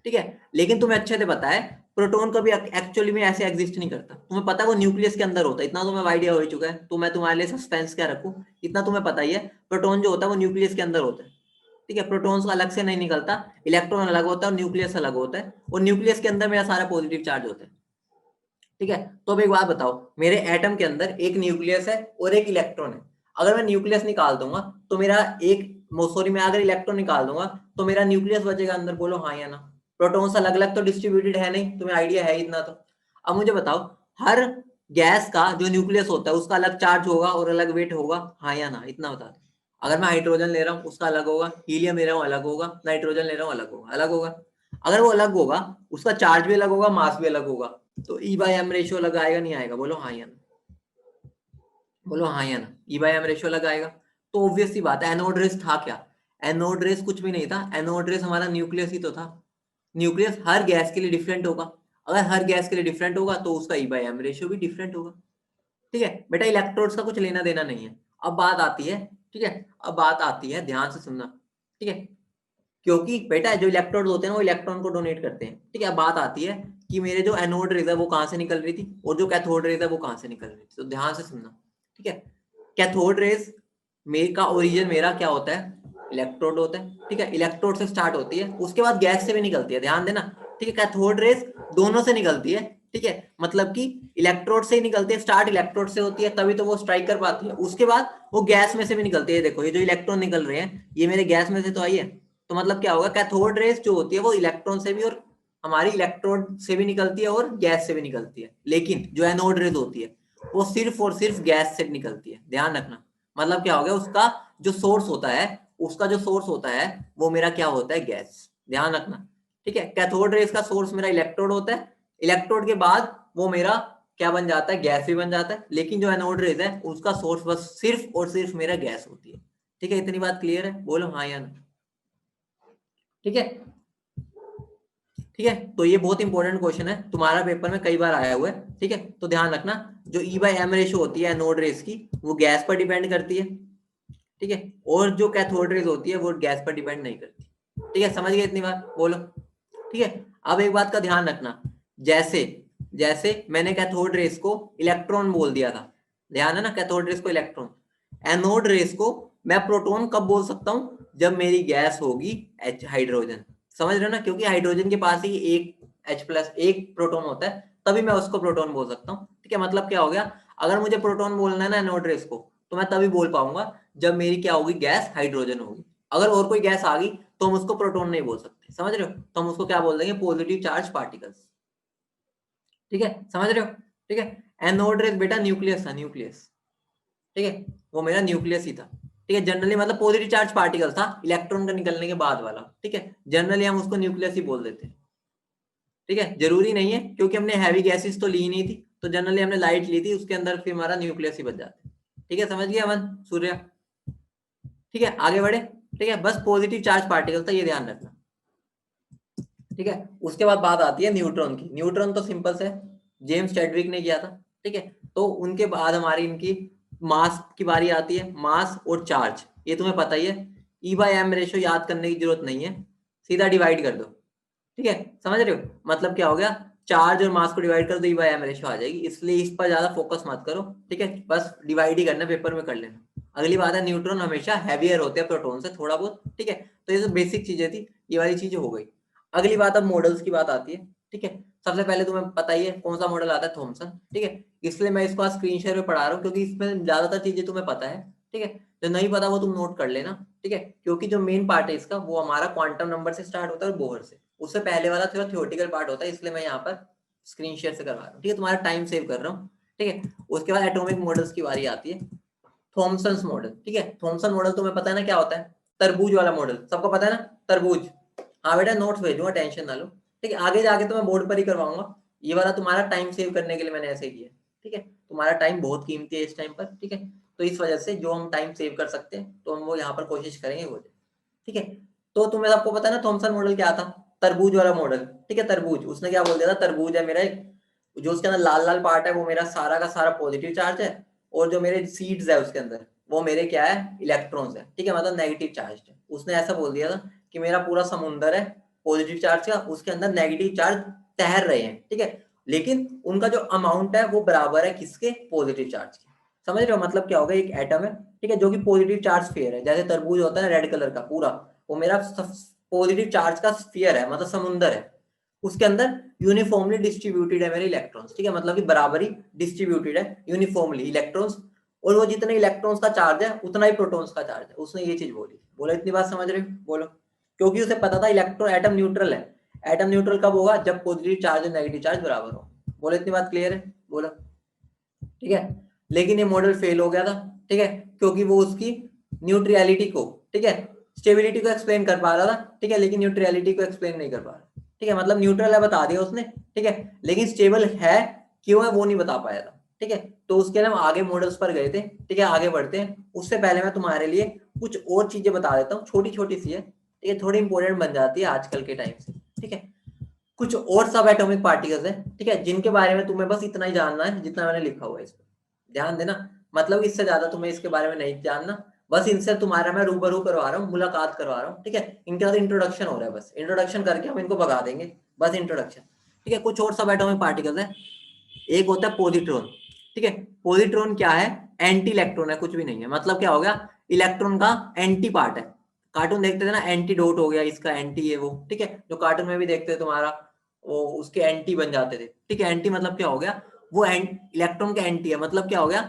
ठीक है, लेकिन तुम्हें अच्छे से पता है प्रोटॉन कभी एक्चुअली में ऐसे एग्जिस्ट नहीं करता, तुम्हें पता है वो न्यूक्लियस के अंदर होता है, इतना तुम्हें आइडिया हो ही चुका है, तो मैं तुम्हारे लिए सस्पेंस क्या रखूं, इतना तुम्हें पता ही है, प्रोटॉन जो होता है वो न्यूक्लियस के अंदर होता है, ठीक है, प्रोटॉन्स अलग से नहीं निकलता, इलेक्ट्रॉन अलग होता है और न्यूक्लियस अलग होता है, और न्यूक्लियस के अंदर मेरा सारा पॉजिटिव चार्ज होता है, ठीक है। तो अब एक बात बताओ, मेरे एटम के अंदर एक न्यूक्लियस है और एक इलेक्ट्रॉन है, अगर मैं न्यूक्लियस निकाल दूंगा तो मेरा एक, सॉरी, मैं अगर इलेक्ट्रॉन निकाल दूंगा तो मेरा न्यूक्लियस बचेगा अंदर, बोलो हाँ या ना, प्रोटॉन्स अलग अलग तो डिस्ट्रीब्यूटेड है नहीं, तुम्हें आइडिया है इतना तो। अब मुझे बताओ, हर गैस का जो न्यूक्लियस होता है उसका अलग चार्ज होगा और अलग वेट होगा, हाँ या ना, इतना बता दो। अगर मैं हाइड्रोजन ले रहा हूँ उसका अलग होगा, हीलियम ले रहा हूँ अलग होगा, नाइट्रोजन ले रहा हूँ अलग होगा, अलग होगा, अगर वो अलग होगा उसका चार्ज भी अलग होगा, मास भी अलग होगा, तो E/M रेशियो लगाएगा नहीं आएगा, बोलो हाँ या ना, बोलो हाँ या ना, E/M रेशियो लगाएगा। तो ऑब्वियस सी बात है, एनोड रेस था क्या, एनोड रेस कुछ भी नहीं था, एनोड रेस हमारा न्यूक्लियस ही तो था, न्यूक्लियस हर गैस के लिए डिफरेंट होगा, अगर हर गैस के लिए डिफरेंट होगा तो उसका E/M रेशियो भी डिफरेंट होगा, ठीक है बेटा, इलेक्ट्रोड्स का कुछ लेना देना नहीं है। अब बात आती है, ठीक है, अब बात आती है, ध्यान से सुनना, ठीक है, क्योंकि बेटा जो इलेक्ट्रोड होते हैं वो इलेक्ट्रॉन को डोनेट करते हैं, ठीक है, अब बात आती है कि मेरे जो एनोड रेज है वो कहां से निकल रही थी और जो कैथोड रेज है वो कहां से निकल रही थी, तो ध्यान से सुनना, ठीक है, कैथोड रेज मेरा ओरिजिन मेरा क्या होता है, इलेक्ट्रोड होता है, ठीक है, इलेक्ट्रोड से स्टार्ट होती है, उसके बाद गैस से भी निकलती है, ध्यान देना, ठीक है, कैथोड रेज दोनों से निकलती है, ठीक है, मतलब कि इलेक्ट्रोड से ही निकलती है, स्टार्ट इलेक्ट्रोड से होती है, तभी तो वो स्ट्राइक कर पाती है, उसके बाद वो गैस में से भी निकलती है, देखो ये जो इलेक्ट्रॉन निकल रहे हैं ये मेरे गैस में से तो आई है, तो मतलब क्या होगा, कैथोड रेज जो होती है वो इलेक्ट्रॉन से भी और हमारी इलेक्ट्रोड से भी निकलती है और गैस से भी निकलती है, लेकिन जो एनोड रेज होती है वो सिर्फ और सिर्फ गैस से निकलती है, ध्यान रखना, मतलब क्या हो गया, उसका जो सोर्स होता है, उसका जो सोर्स होता है वो मेरा क्या होता है, गैस, ध्यान रखना, ठीक है, कैथोड रेज का सोर्स मेरा इलेक्ट्रोड होता है, इलेक्ट्रोड के बाद वो मेरा क्या बन जाता है, गैस भी बन जाता है, लेकिन जो एनोड रेज है उसका सोर्स बस सिर्फ और सिर्फ मेरा गैस होती है, ठीक है, इतनी बात क्लियर है, बोलो हाँ या ना, ठीक है, ठीक है, तो ये बहुत इंपॉर्टेंट क्वेश्चन है, तुम्हारा पेपर में कई बार आया हुआ है, ठीक है, तो ध्यान रखना, जो ई बाई एम रेशो होती है एनोड रेज की वो गैस पर डिपेंड करती है, ठीक है, और जो कैथोड रेज होती है वो गैस पर डिपेंड नहीं करती, ठीक है, समझ गए इतनी बात, बोलो, ठीक है, अब एक बात का ध्यान रखना, जैसे जैसे मैंने कैथोड रेज को इलेक्ट्रॉन बोल दिया था, ध्यान है ना, कैथोड रेज को इलेक्ट्रॉन, एनोड रेज को मैं प्रोटॉन कब बोल सकता हूं, जब मेरी गैस होगी एच हाइड्रोजन, समझ रहे हो ना, क्योंकि हाइड्रोजन के पास ही एक H प्लस एक प्रोटॉन होता है, तभी मैं उसको प्रोटॉन बोल सकता हूँ, ठीक है, मतलब क्या हो गया, अगर मुझे प्रोटॉन बोलना है ना एनोड रेज को, तो मैं तभी बोल पाऊंगा जब मेरी क्या होगी, गैस हाइड्रोजन होगी, अगर और कोई गैस आ गई तो हम उसको प्रोटॉन नहीं बोल सकते, समझ रहे हो, तो हम उसको क्या बोल देंगे, पॉजिटिव चार्ज पार्टिकल्स, ठीक है, समझ रहे हो, ठीक है, एनोड रेज बेटा न्यूक्लियस था, न्यूक्लियस, ठीक है, वो मेरा न्यूक्लियस ही था, ठीक है, जनरली मतलब पॉजिटिव चार्ज पार्टिकल था, इलेक्ट्रॉन का निकलने के बाद वाला, ठीक है, जनरली हम उसको न्यूक्लियस ही बोल देते हैं, ठीक है, जरूरी नहीं है, क्योंकि हमने हैवी गैसेस तो ली नहीं थी, तो जनरली हमने लाइट ली थी, उसके अंदर फिर हमारा न्यूक्लियस ही बच जाता है, ठीक है, समझ गया अमन सूर्य, ठीक है, आगे बढ़े, ठीक है, बस पॉजिटिव चार्ज पार्टिकल था, ये ध्यान रखना, ठीक है, उसके बाद बात आती है न्यूट्रॉन की, न्यूट्रॉन तो सिंपल से जेम्स चैडविक ने किया था, ठीक है, तो उनके बाद हमारी इनकी मास की बारी आती है, मास और चार्ज, ये तुम्हें पता ही है, ई बाय एम रेशो याद करने की जरूरत नहीं है, सीधा डिवाइड कर दो, ठीक है, समझ रहे हो, मतलब क्या हो गया, चार्ज और मास को डिवाइड कर दो, ई बाय एम रेशो आ जाएगी, इसलिए इस पर ज्यादा फोकस मत करो, ठीक है, बस डिवाइड ही करना, पेपर में कर लेना, अगली बात है, न्यूट्रॉन हमेशा हैवियर होते हैं प्रोटॉन से थोड़ा बहुत, ठीक है, तो ये तो बेसिक चीजें थी, ये वाली चीजें हो गई, अगली बात अब मॉडल्स की बात आती है, ठीक है, सबसे पहले तुम्हें पता ही है कौन सा मॉडल आता है, थॉमसन, ठीक है, इसलिए मैं इसको स्क्रीन शेयर में पढ़ा रहा हूँ, क्योंकि इसमें ज्यादातर चीजें तुम्हें पता है, ठीक है, जो नहीं पता वो तुम नोट कर लेना, ठीक है, क्योंकि जो मेन पार्ट है इसका वो हमारा क्वांटम नंबर से स्टार्ट होता है और बोहर से, उससे पहले वाला थोड़ा थ्योरेटिकल पार्ट होता है, इसलिए मैं यहाँ पर स्क्रीन शेयर से करवा रहा हूँ, ठीक है, तुम्हारा टाइम सेव कर रहा हूँ, ठीक है, उसके बाद एटॉमिक मॉडल्स की बारी आती है, थॉमसन मॉडल, ठीक है, थॉमसन मॉडल तुम्हें पता है ना क्या होता है, तरबूज वाला मॉडल, सबको पता है ना, तरबूज, हाँ बेटा नोट्स भेजूंगा, टेंशन ना लो, ठीक है, आगे जाके तो मैं बोर्ड पर ही करवाऊंगा, ये वाला तुम्हारा टाइम सेव करने के लिए मैंने ऐसे किया, ठीक है, तुम्हारा टाइम बहुत कीमती है इस टाइम पर, ठीक है, तो इस वजह से जो हम टाइम सेव कर सकते हैं तो हम वो यहाँ पर कोशिश करेंगे वो, ठीक है, तो तुम्हें सबको पता है ना थॉमसन मॉडल क्या था, तरबूज वाला मॉडल, ठीक है, तरबूज, उसने क्या बोल दिया था, तरबूज है मेरा एक, जो उसके अंदर लाल लाल पार्ट है वो मेरा सारा का सारा पॉजिटिव चार्ज है, और जो मेरे सीड्स है उसके अंदर वो मेरे क्या है, इलेक्ट्रॉन्स है, ठीक है, मतलब नेगेटिव चार्ज है, उसने ऐसा बोल दिया था कि मेरा पूरा समुंदर है पॉजिटिव चार्ज का, उसके अंदर नेगेटिव चार्ज तैर रहे हैं, ठीक है, लेकिन उनका जो अमाउंट है वो बराबर है किसके, पॉजिटिव चार्ज के, समझ रहे हो, मतलब क्या होगा, एक एटम है, ठीक है, जो कि पॉजिटिव चार्ज स्फीयर है, जैसे तरबूज होता है रेड कलर का पूरा, वो मेरा पॉजिटिव चार्ज का स्फीयर है, मतलब समुंदर है, उसके अंदर यूनिफॉर्मली डिस्ट्रीब्यूटेड है मेरे इलेक्ट्रॉन्स, ठीक है, मतलब कि बराबरी डिस्ट्रीब्यूटेड है यूनिफॉर्मली इलेक्ट्रॉन्स, और वो जितने इलेक्ट्रॉन्स का चार्ज है उतना ही प्रोटॉन्स का चार्ज है, उसने ये चीज बोली, बोला इतनी बात समझ रहे हो, बोलो, क्योंकि उसे पता था इलेक्ट्रॉन एटम न्यूट्रल है, एटम न्यूट्रल कब होगा, जब पॉजिटिव चार्ज और नेगेटिव चार्ज बराबर हो, बोलो इतनी बात क्लियर है, बोलो, ठीक है, लेकिन ये मॉडल फेल हो गया था, ठीक है, क्योंकि वो उसकी न्यूट्रियलिटी को, ठीक है, स्टेबिलिटी को एक्सप्लेन कर पा रहा था, ठीक है, लेकिन न्यूट्रियलिटी को एक्सप्लेन नहीं कर पा रहा, ठीक है, मतलब न्यूट्रल है बता दिया उसने, ठीक है, लेकिन स्टेबल है क्यों है वो नहीं बता पाया था, ठीक है, तो उसके लिए हम आगे मॉडल्स पर गए थे, ठीक है, आगे बढ़ते हैं, उससे पहले मैं तुम्हारे लिए कुछ और चीजें बता देता हूँ, छोटी छोटी सी है, ठीक है, थोड़ी इंपॉर्टेंट बन जाती है आजकल के टाइम से, ठीक है, कुछ और सब एटॉमिक पार्टिकल्स हैं, ठीक है, जिनके बारे में तुम्हें बस इतना ही जानना है जितना मैंने लिखा हुआ है इसमें, ध्यान देना, मतलब इससे ज्यादा तुम्हें इसके बारे में नहीं जानना, बस इनसे तुम्हारा मैं रूबरू करवा रहा हूँ, मुलाकात करवा रहा हूँ, ठीक है, इनके साथ इंट्रोडक्शन हो रहा है, बस इंट्रोडक्शन करके हम इनको भगा देंगे, बस इंट्रोडक्शन, ठीक है, कुछ और सब एटॉमिक पार्टिकल्स है, एक होता है पॉजिट्रॉन, ठीक है, पॉजिट्रॉन क्या है, एंटी इलेक्ट्रॉन है, कुछ भी नहीं है, मतलब क्या हो गया, इलेक्ट्रॉन का एंटी पार्ट है। कार्टून देखते थे ना, एंटीडोट हो गया इसका, एंटी है वो, ठीक है, जो कार्टून में भी देखते थे तुम्हारा, वो उसके एंटी बन जाते थे, ठीक है। एंटी मतलब क्या हो गया, वो इलेक्ट्रॉन का एंटी है, मतलब क्या हो गया,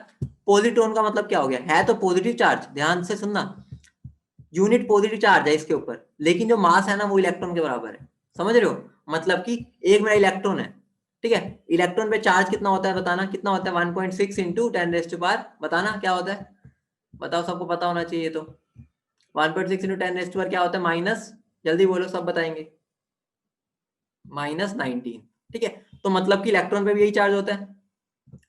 पॉजिट्रॉन का मतलब क्या हो गया, है तो पॉजिटिव चार्ज, ध्यान से सुनना, यूनिट पॉजिटिव चार्ज है इसके ऊपर, लेकिन जो मास है ना वो इलेक्ट्रॉन के बराबर है, समझ रहे हो, मतलब कि एक मेरा इलेक्ट्रॉन है, ठीक है, इलेक्ट्रॉन पे चार्ज कितना होता है, बताना कितना होता है, 1.6 इंटू 10⁻⁴, बताना क्या होता है, बताओ, सबको पता होना चाहिए। तो 1.6 इंटू 10⁻⁴ क्या होता है, माइनस, जल्दी बोलो, सब बताएंगे, -19, ठीक है। तो मतलब कि इलेक्ट्रॉन पे भी यही चार्ज होता है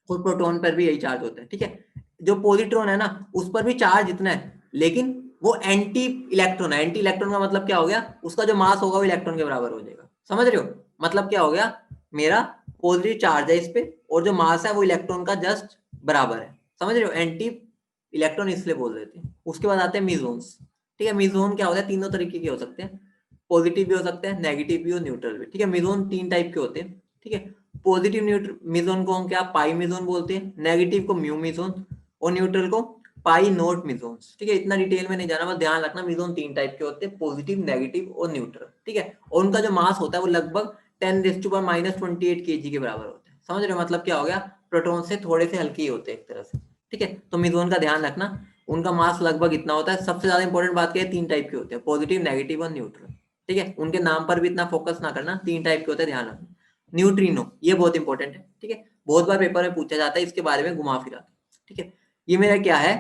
और प्रोटॉन पर भी यही चार्ज होता है, ठीक है। जो पॉजिट्रॉन है ना उस पर भी चार्ज इतना है, लेकिन वो एंटी इलेक्ट्रॉन है। एंटी इलेक्ट्रॉन का मतलब क्या हो गया, उसका जो मास होगा वो इलेक्ट्रॉन के बराबर हो जाएगा, समझ रहे हो, मतलब क्या हो गया, मेरा पॉजिटिव चार्ज है इस पे और जो मास है वो इलेक्ट्रॉन का जस्ट बराबर है, समझ रहे हो, एंटी इलेक्ट्रॉन इसलिए बोल देते हैं। उसके बाद आते हैं मीजोन्स, ठीक है। मीजोन क्या होता है, तीनों तरीके के हो सकते हैं, पॉजिटिव भी हो सकते हैं, नेगेटिव भी और न्यूट्रल भी, ठीक है। मीजोन 3 टाइप के होते हैं, ठीक है। पॉजिटिव मीजोन को हम क्या पाई मीजोन बोलते हैं, नेगेटिव को म्यू मीजोन और न्यूट्रल को पाई नोट मीजोन्स, ठीक है। इतना डिटेल में नहीं जाना, बस ध्यान रखना मीजोन 3 टाइप के होते हैं, पॉजिटिव, नेगेटिव और न्यूट्रल, ठीक है। और उनका जो मास होता है वो लगभग 10⁻⁻28 kg के बराबर होता है, समझ रहे हो, मतलब क्या हो गया, प्रोटॉन से थोड़े से हल्के ही होते हैं एक तरह से, ठीक है। तो मीजोन का ध्यान रखना, उनका मास लगभग इतना होता है। सबसे ज्यादा इंपॉर्टेंट बात क्या है, 3 टाइप के होते हैं, पॉजिटिव, नेगेटिव और न्यूट्रल, ठीक है। उनके नाम पर भी इतना फोकस ना करना, 3 टाइप के होते हैं, ध्यान रखना। न्यूट्रिनो, ये बहुत इंपॉर्टेंट है, ठीक है, बहुत बार पेपर में पूछा जाता है इसके बारे में घुमा फिरा, ठीक है। ये मेरा क्या है,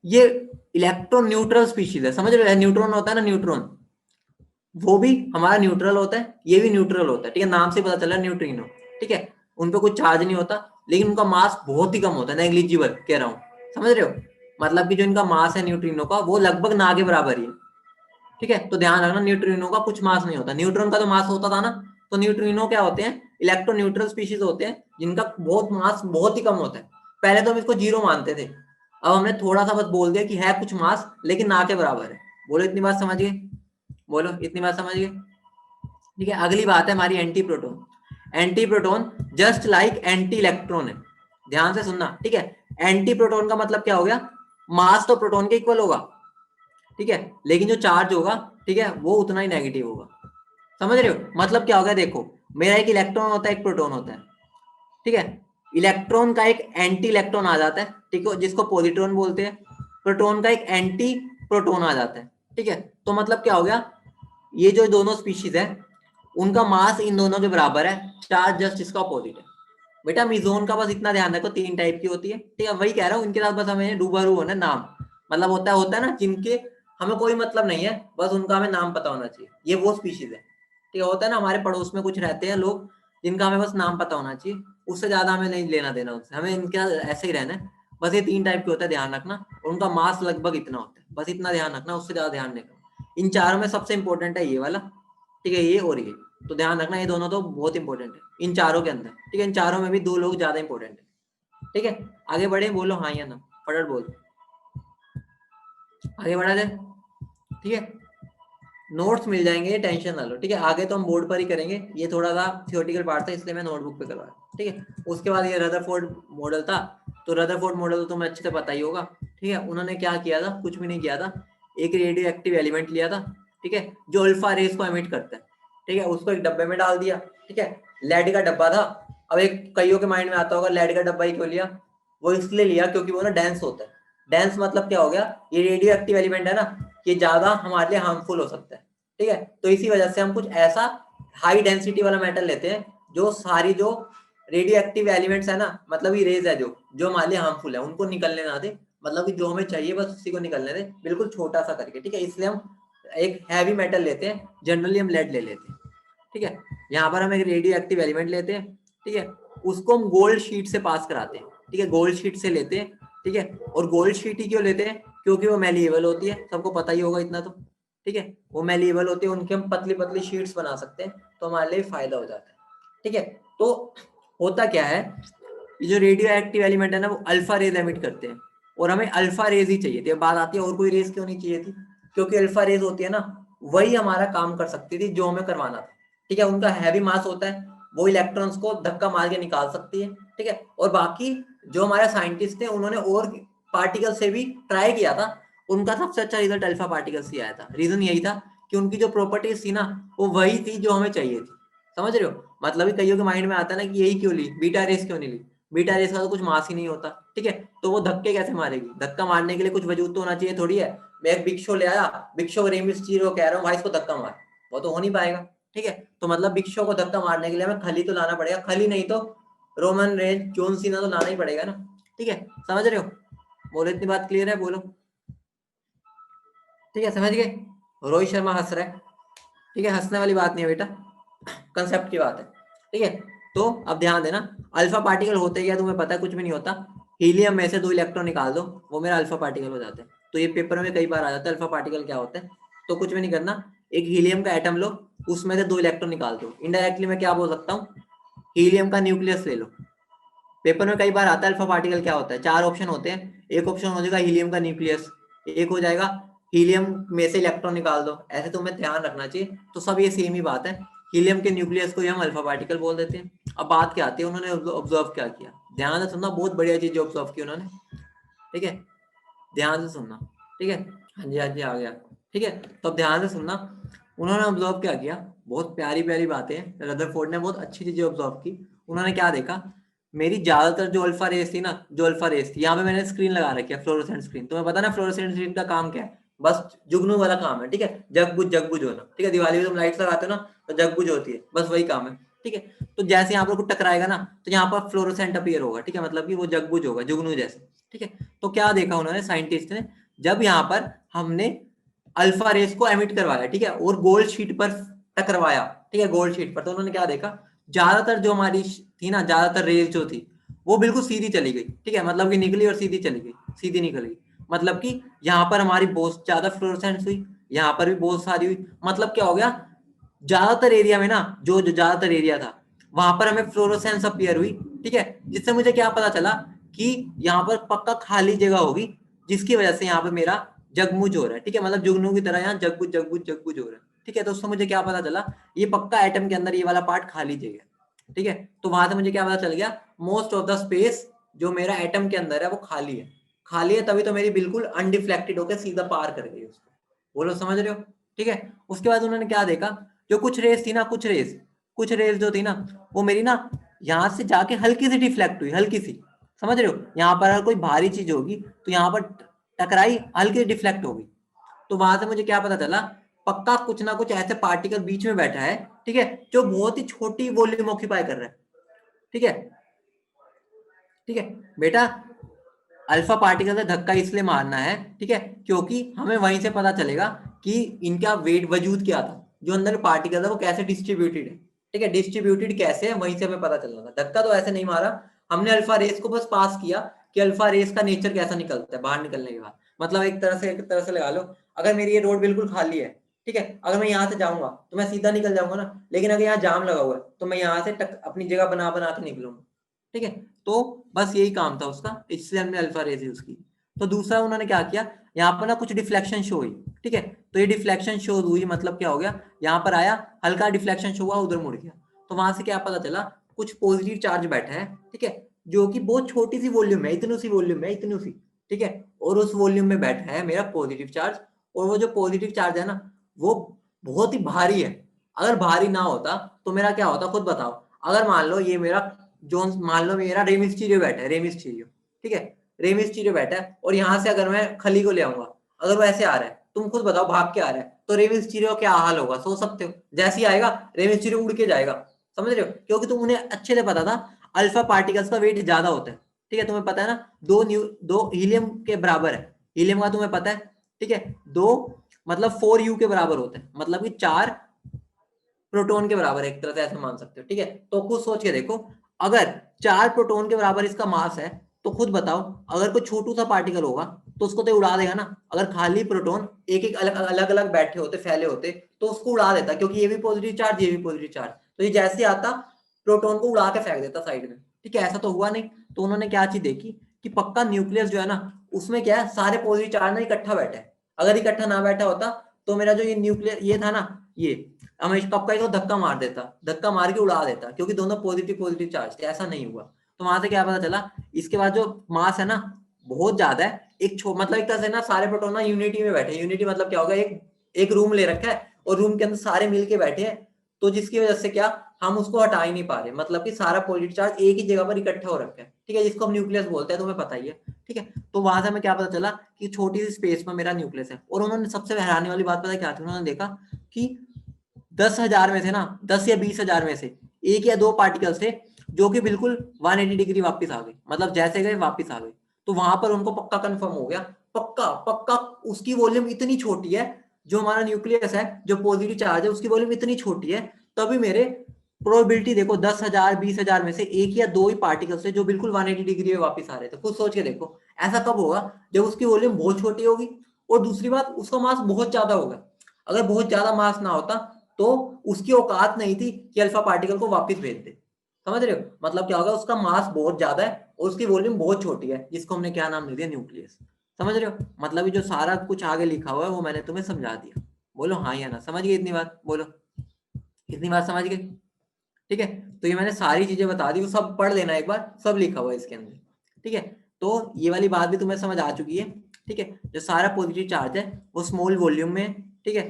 ये इलेक्ट्रॉन न्यूट्रल स्पीशीज है, समझ रहे हो, न्यूट्रॉन होता है ना, न्यूट्रॉन वो भी हमारा न्यूट्रल होता है, ये भी न्यूट्रल होता है, ठीक है, नाम से पता चला न्यूट्रिनो, ठीक है। उन पे कुछ चार्ज नहीं होता, लेकिन उनका मास बहुत ही कम होता है, नेग्लिजिबल कह रहा हूँ, समझ रहे हो, मतलब कि जो इनका मास है न्यूट्रिनो का वो लगभग ना के बराबर ही है, ठीक है। तो ध्यान रखना, न्यूट्रिनो का कुछ मास नहीं होता, न्यूट्रॉन का तो मास होता था ना, तो न्यूट्रिनो क्या होते हैं, इलेक्ट्रो न्यूट्रल स्पीशीज होते हैं जिनका बहुत मास बहुत ही कम होता है। पहले तो हम इसको जीरो मानते थे, अब हमने थोड़ा सा बस बोल दिया कि है कुछ मास लेकिन ना के बराबर है। बोलो इतनी बात समझ गए, बोलो इतनी बात समझ गए, ठीक है। अगली बात है हमारी anti proton. Anti proton just like anti electron है, ध्यान से सुनना, ठीक है। एंटी प्रोटॉन का मतलब क्या हो गया, मास तो प्रोटॉन के इक्वल होगा, ठीक है, लेकिन जो चार्ज होगा, ठीक है, वो उतना ही नेगेटिव होगा, समझ रहे हो, मतलब क्या होगा, देखो मेरा एक इलेक्ट्रॉन होता है, एक प्रोटॉन होता है, ठीक है। इलेक्ट्रॉन का एक एंटी इलेक्ट्रॉन आ जाता है, ठीक है, जिसको पॉजिट्रॉन बोलते हैं। प्रोटॉन का एक एंटी प्रोटॉन आ जाता है, ठीक है। तो मतलब क्या हो गया, ये जो दोनों स्पीशीज है उनका मास इन दोनों के बराबर है, चार्ज जस्ट इसका अपोजिट है। बेटा मीजोन का बस इतना ध्यान रखो, 3 टाइप की होती है, ठीक है, वही कह रहा हूँ, इनके साथ बस हमें रूबरू होना, नाम मतलब होता है ना, जिनके हमें कोई मतलब नहीं है, बस उनका हमें नाम पता होना चाहिए, ये वो स्पीशीज है, ठीक है। होता है ना हमारे पड़ोस में कुछ रहते हैं लोग जिनका हमें बस नाम पता होना चाहिए, उससे ज्यादा हमें नहीं लेना देना उससे, हमें इनके ऐसे ही रहना है। बस ये 3 टाइप के होता है, ध्यान रखना, उनका मास लगभग इतना होता है, बस इतना ध्यान रखना, उससे ज्यादा ध्यान नहीं रखना। इन चारों में सबसे इंपॉर्टेंट है ये वाला, ठीक है, ये और ये, तो ध्यान रखना, ये दोनों तो बहुत इंपॉर्टेंट है इन चारों के अंदर, ठीक है। इन चारों में भी 2 लोग ज्यादा इंपॉर्टेंट है, ठीक है। आगे बढ़े, बोलो हाँ या ना, फटाफट बोल, आगे बढ़ा जाए, ठीक है। नोट्स मिल जाएंगे, टेंशन ना लो, ठीक है। आगे तो हम बोर्ड पर ही करेंगे, ये थोड़ा सा थियोरेटिकल पार्ट था इसलिए मैं नोटबुक पे करवाया, ठीक है। उसके बाद ये रदरफोर्ड मॉडल था, तो रदरफोर्ड मॉडल तो तुम्हें अच्छे से पता ही होगा, ठीक है। उन्होंने क्या किया था, कुछ भी नहीं किया था, एक रेडियो एक्टिव एलिमेंट लिया था, ठीक है, जो अल्फा रेस को एमिट करता है, ठीक है, उसको एक डब्बे में डाल दिया, ठीक है। लेड का डब्बा था, अब एक कईयों के माइंड में आता होगा लेड का डब्बा ही क्यों लिया, वो इसलिए लिया क्योंकि वो ना डेंस होता है। डेंस मतलब क्या हो गया, ये रेडियो एक्टिव एलिमेंट है ना, ये ज्यादा हमारे लिए हार्मफुल हो सकता है, ठीक है। तो इसी वजह से हम कुछ ऐसा हाई डेंसिटी वाला मेटल लेते हैं जो सारी जो रेडियो एक्टिव एलिमेंट्स है ना, मतलब ये रेज है जो जो हमारे लिए हार्मफुल है उनको निकलने ना दे, मतलब कि जो हमें चाहिए बस उसी को निकलने दे, बिल्कुल छोटा सा करके, ठीक है। इसलिए हम एक हैवी मेटल लेते हैं, जनरली हम लेड ले लेते हैं, ठीक है। यहाँ पर हम एक रेडियो एक्टिव एलिमेंट लेते हैं, ठीक है, उसको हम गोल्ड शीट से पास कराते हैं, ठीक है, गोल्ड शीट से लेते हैं, ठीक है। और गोल्ड शीट ही क्यों लेते हैं, क्योंकि वो मेलिएबल होती है, सबको पता ही होगा इतना तो, ठीक है। वो मेलिएबल होती है, उनके हम पतली पतली शीट्स बना सकते हैं, तो हमारे लिए फायदा हो जाता है, ठीक है। तो होता क्या है, ये जो रेडियो एक्टिव एलिमेंट है ना वो अल्फा रेज एमिट करते हैं, और हमें अल्फा रेज ही चाहिए थी। अब बात आती है और कोई रेज क्यों नहीं चाहिए थी, क्योंकि अल्फा रेज होती है ना, वही हमारा काम कर सकती थी जो हमें करवाना था, ठीक है। उनका हैवी मास होता है, वो इलेक्ट्रॉन्स को धक्का मार के निकाल सकती है, ठीक है। और बाकी जो हमारे साइंटिस्ट थे उन्होंने और पार्टिकल से भी ट्राई किया था, उनका सबसे अच्छा रिजल्ट अल्फा पार्टिकल्स ही आया था। रीजन यही था कि उनकी जो प्रॉपर्टीज थी ना वो वही थी जो हमें चाहिए थी। समझ रहे हो? मतलब कईयों के माइंड में आता है ना कि यही क्यों ली, बीटा रेस क्यों नहीं ली? बीटा रेस का तो कुछ मास ही नहीं होता, ठीक है, तो वो धक्के कैसे मारेगी? धक्का मारने के लिए कुछ वजूद तो होना चाहिए थोड़ी है। मैं एक बिग शो ले आया, बिग शो रेम मिस्टीरियो कह रहा हूँ भाई इसको धक्का मार, वो तो हो नहीं पाएगा, ठीक है। तो मतलब बिग शो को धक्का मारने के लिए हमें खली तो लाना पड़ेगा, खली नहीं तो रोमन रेंज, जॉन सीना तो लाना ही पड़ेगा ना, ठीक है। समझ रहे हो? बोलो, इतनी बात क्लियर है? बोलो, ठीक है, समझ गए? रोहित शर्मा हंस रहा है, ठीक है, हंसने वाली बात नहीं है बेटा, कंसेप्ट की बात है, ठीक है। तो अब ध्यान देना, अल्फा पार्टिकल होते क्या तुम्हें पता है? कुछ भी नहीं होता। हीलियम में से 2 इलेक्ट्रॉन निकाल दो, वो मेरा अल्फा पार्टिकल हो जाता है। तो ये पेपर में कई बार आ जाता है अल्फा पार्टिकल क्या होता है। तो कुछ भी नहीं करना, एक हीलियम का एटम लो, उसमें से 2 इलेक्ट्रॉन निकाल दो। इनडायरेक्टली मैं क्या बोल सकता हूँ, हीलियम का न्यूक्लियस ले लो। पेपर में कई बार आता है अल्फा पार्टिकल क्या होता है, 4 ऑप्शन होते हैं। एक ऑप्शन हो जाएगा हीलियम का न्यूक्लियस, एक हो जाएगा हीलियम में से इलेक्ट्रॉन निकाल दो। ऐसे तुम्हें ध्यान रखना चाहिए। तो सब ये सेम ही बात है, हीलियम के न्यूक्लियस को ही हम अल्फा पार्टिकल बोल देते हैं। अब बात क्या आती है, उन्होंने ऑब्जर्व क्या किया? ध्यान से सुनना, बहुत बढ़िया चीज ऑब्जर्व की उन्होंने, ठीक है, ध्यान से सुनना, ठीक है। हाँ जी, हाँ जी, आ गया, ठीक है। तो अब ध्यान से सुनना, उन्होंने ऑब्जर्व क्या किया, बहुत प्यारी प्यारी बातें, रदरफोर्ड ने बहुत अच्छी चीजें ऑब्जर्व की। उन्होंने क्या देखा, मेरी ज्यादातर जो अल्फा रेस थी ना, जो अल्फा रेस थी, यहाँ पे मैंने स्क्रीन लगा रखी है, फ्लोरोसेंट स्क्रीन। तुम्हें पता ना फ्लोरोसेंट स्क्रीन का काम क्या है? बस जुगनू वाला काम है, ठीक है, जगबुझ जगबुझ होना, ठीक है। दिवाली में तुम लाइट्स लगाते हो ना तो जगबुझ होती है, बस वही काम है, ठीक है। तो जैसे यहाँ पर कुछ टकराएगा ना तो यहाँ पर फ्लोरोसेंट अपीयर होगा, ठीक है, मतलब कि वो जगबुझ होगा, जुगनू जैसे, ठीक है। तो क्या देखा उन्होंने, साइंटिस्ट ने, जब यहाँ पर हमने अल्फा रेस को एमिट करवाया, ठीक है, और गोल्ड शीट पर टकरवाया, ठीक है, गोल्ड शीट पर, तो उन्होंने क्या देखा, ज्यादातर जो हमारी थी ना, ज्यादातर रेस जो थी वो बिल्कुल सीधी चली गई, ठीक है, मतलब कि निकली और सीधी चली गई, सीधी निकल गई। मतलब कि यहाँ पर हमारी बहुत ज्यादा फ्लोरोसेंस हुई, यहाँ पर भी बहुत सारी हुई। मतलब क्या हो गया, ज्यादातर एरिया में ना, जो ज्यादातर एरिया था वहां पर हमें फ्लोरोसेंस अपीयर हुई, ठीक है। जिससे मुझे क्या पता चला कि यहाँ पर पक्का खाली जगह होगी, जिसकी वजह से यहाँ पर मेरा जगमुज हो रहा है, ठीक है, मतलब जुगनू की तरह यहाँ जगबुज जगबुज जगबुज हो रहा है, ठीक है। तो उससे मुझे क्या पता चला, ये पक्का एटम के अंदर ये वाला पार्ट खाली जगह, ठीक है। तो वहां से मुझे क्या पता चल गया, मोस्ट ऑफ द स्पेस जो मेरा एटम के अंदर है वो खाली है, खाली है, तभी तो मेरी बिल्कुल अनडिफ्लेक्टेड होकर सीधा पार कर गई उसको। बोलो, समझ रहे हो? ठीक है। उसके बाद उन्होंने क्या देखा, जो कुछ रेस थी ना, कुछ रेस जो थी ना, वो मेरी ना यहाँ से जाके हल्की सी डिफ्लेक्ट हुई, हल्की सी, समझ रहे हो? यहाँ पर अगर कोई भारी चीज होगी तो यहाँ पर टकराई, हल्की डिफ्लेक्ट होगी। तो वहां से मुझे क्या पता चला, पक्का कुछ ना कुछ ऐसे पार्टिकल बीच में बैठा है, ठीक है, जो बहुत ही छोटी वॉल्यूम ऑक्यूपाई कर रहा है, ठीक है, ठीक है बेटा। अल्फा पार्टिकल से धक्का इसलिए मारना है, ठीक है, क्योंकि हमें वहीं से पता चलेगा कि इनका वेट, वजूद क्या था, जो अंदर पार्टिकल है वो कैसे डिस्ट्रीब्यूटेड है, ठीक है, डिस्ट्रीब्यूटेड कैसे है, वहीं से हमें पता चलना था। धक्का तो ऐसे नहीं मारा हमने, अल्फा रेस को बस पास किया कि अल्फा रेस का नेचर कैसा निकलता है बाहर निकलने के बाद। मतलब एक तरह से लगा लो, अगर मेरी ये रोड बिल्कुल खाली है, ठीक है, अगर मैं यहाँ से जाऊंगा तो मैं सीधा निकल जाऊंगा ना, लेकिन अगर यहाँ जाम लगा हुआ है तो मैं यहाँ से अपनी जगह बना बना के निकलूंगा, ठीक है। तो बस यही काम था उसका, इसलिए हमने अल्फा रेज यूज की। तो दूसरा उन्होंने क्या किया, यहाँ पर ना कुछ डिफ्लेक्शन शो हुई, ठीक है। तो ये डिफ्लेक्शन शो हुई मतलब क्या हो गया, यहाँ पर आया, हल्का डिफ्लेक्शन शो हुआ, उधर मुड़ गया। तो वहां से क्या पता चला, कुछ पॉजिटिव चार्ज बैठा है, ठीक है, जो कि बहुत छोटी सी वॉल्यूम है, इतनी सी वॉल्यूम है, इतनी सी, ठीक है, और उस वॉल्यूम में बैठा है मेरा पॉजिटिव चार्ज। और वो जो पॉजिटिव चार्ज है ना, वो बहुत ही भारी है। अगर भारी ना होता तो मेरा क्या होता, खुद बताओ। अगर मान लो ये मेरा जोन, मान लो मेरा रेमिस्टीरियो बैठा है, रेमिस्टीरियो, ठीक है, रेमिस्टीरियो बैठा है, और यहाँ से अगर मैं खली को ले आऊंगा, अगर वो ऐसे आ रहा है, तुम खुद बताओ, भाग के आ रहा है, तो रेमिस्टीरियो क्या हाल होगा, सोच सकते हो? जैसे ही आएगा रेमिस्टीरियो उड़ के जाएगा, समझ रहे हो? क्योंकि तुम उन्हें अच्छे से पता था अल्फा पार्टिकल्स का वेट ज्यादा होता है, ठीक है, तुम्हें पता है ना, दो हीलियम के बराबर है, हीलियम का तुम्हें पता है, ठीक है, दो मतलब 4u के बराबर होते हैं, मतलब कि 4 प्रोटॉन के बराबर है, एक तरह से ऐसे मान सकते हो, ठीक है। तो खुद सोच के देखो, अगर 4 प्रोटॉन के बराबर इसका मास है, तो खुद बताओ, अगर कोई छोटू सा पार्टिकल होगा तो उसको तो उड़ा देगा ना। अगर खाली प्रोटॉन एक एक अलग अलग बैठे होते, फैले होते, तो उसको उड़ा देता, क्योंकि ये भी पॉजिटिव चार्ज, ये भी पॉजिटिव चार्ज, तो ये जैसे आता प्रोटॉन को उड़ा के फेंक देता साइड में, ठीक है। ऐसा तो हुआ नहीं। तो उन्होंने क्या चीज देखी कि पक्का न्यूक्लियस जो है ना, उसमें क्या है, सारे पॉजिटिव चार्ज ना इकट्ठा बैठा है। अगर इकट्ठा ना बैठा होता तो मेरा जो ये न्यूक्लियस ये था ना, ये हमें कब का धक्का मार देता, धक्का मार के उड़ा देता, क्योंकि दोनों पॉजिटिव पॉजिटिव चार्ज थे। ऐसा नहीं हुआ। तो वहां से क्या पता चला, इसके बाद जो मास है ना, बहुत ज्यादा है, मतलब एक तरह से ना सारे प्रोटॉन ना यूनिटी में बैठे। यूनिटी मतलब क्या होगा, एक रूम ले रखा है और रूम के अंदर सारे मिलके बैठे हैं, तो जिसकी वजह से क्या, हम उसको हटा ही नहीं पा रहे, मतलब कि सारा पॉजिटिव चार्ज एक ही जगह पर इकट्ठा हो रखा है, ठीक है, जिसको हम न्यूक्लियस बोलते हैं, तुम्हें पता ही है, ठीक है। तो वहां से हमें क्या पता चला कि छोटी सी स्पेस में मेरा न्यूक्लियस है। और उन्होंने सबसे हैरानी वाली बात पता क्या थी, उन्होंने देखा कि 10,000 में से ना 10 या 20,000 में से एक या दो पार्टिकल्स थे जो कि बिल्कुल 180 डिग्री वापस आ गए, मतलब जैसे गए वापस आ गए। तो वहां पर उनको पक्का कंफर्म हो गया, पक्का पक्का उसकी वॉल्यूम इतनी छोटी है, जो हमारा न्यूक्लियस है, जो पॉजिटिव चार्ज है, उसकी वॉल्यूम इतनी छोटी है, तभी मेरे प्रोबेबिलिटी देखो 10,000 20,000 में से एक या दो ही पार्टिकल्स थे जो बिल्कुल 180 डिग्री में वापस आ रहे थे। खुद सोच के देखो, ऐसा कब होगा, जब उसकी वॉल्यूम बहुत छोटी होगी और दूसरी बात उसका मास बहुत ज्यादा होगा। अगर बहुत ज्यादा मास ना होता तो उसकी औकात नहीं थी कि अल्फा पार्टिकल को वापस भेज दे। समझ रहे हो, मतलब क्या होगा, उसका मास बहुत ज्यादा है और उसकी वॉल्यूम बहुत छोटी है, जिसको हमने क्या नाम दे दिया, न्यूक्लियस। समझ रहे हो, मतलब ये जो सारा कुछ आगे लिखा हुआ है वो मैंने तुम्हें समझा दिया। बोलो हाँ या ना, समझ गए इतनी बात, बोलो इतनी बात समझ गए, ठीक है। तो ये मैंने सारी चीजें बता दी, वो सब पढ़ लेना एक बार, सब लिखा हुआ है इसके अंदर, ठीक है। तो ये वाली बात भी तुम्हें समझ आ चुकी है, ठीक है। जो सारा पॉजिटिव चार्ज है वो स्मॉल वॉल्यूम में, ठीक है,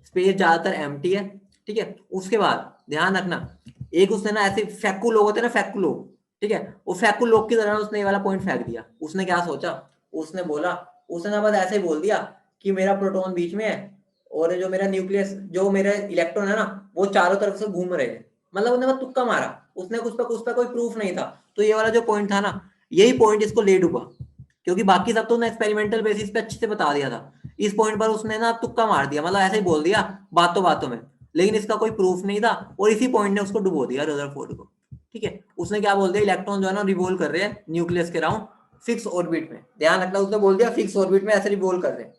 स्पेस ज्यादातर एम्प्टी है, ठीक है। उसके बाद ध्यान रखना, एक उसने ना ऐसे फैक्कू लोग होते हैं ना, फैक्कू लोग, ठीक है, वो फैक्कू लोग की तरह उसने ये वाला पॉइंट फेंक दिया। उसने क्या सोचा, उसने बोला, उसने ना बस ऐसे ही बोल दिया कि मेरा प्रोटॉन बीच में है और जो मेरा न्यूक्लियस, जो मेरा इलेक्ट्रॉन है ना, वो चारों तरफ से घूम रहे हैं। मतलब उसने बस तुक्का मारा, उसने उस पर कोई प्रूफ नहीं था। तो ये वाला जो पॉइंट था ना, यही पॉइंट इसको ले डूबा, क्योंकि बाकी सब तो उसने एक्सपेरिमेंटल बेसिस पे अच्छे से बता दिया था। इस पॉइंट पर उसने ना तुक्का मार दिया, मतलब ऐसे ही बोल दिया बातों बातों में, लेकिन इसका कोई प्रूफ नहीं था और इसी पॉइंट ने उसको डुबो दिया, रदरफोर्ड को, ठीक है। उसने क्या बोल दिया, इलेक्ट्रॉन जो है ना रिवॉल्व कर रहे हैं न्यूक्लियस के राउंड फिक्स ऑर्बिट में। ध्यान रखना, उसने बोल दिया फिक्स ऑर्बिट में ऐसे रिवॉल्व कर रहे हैं,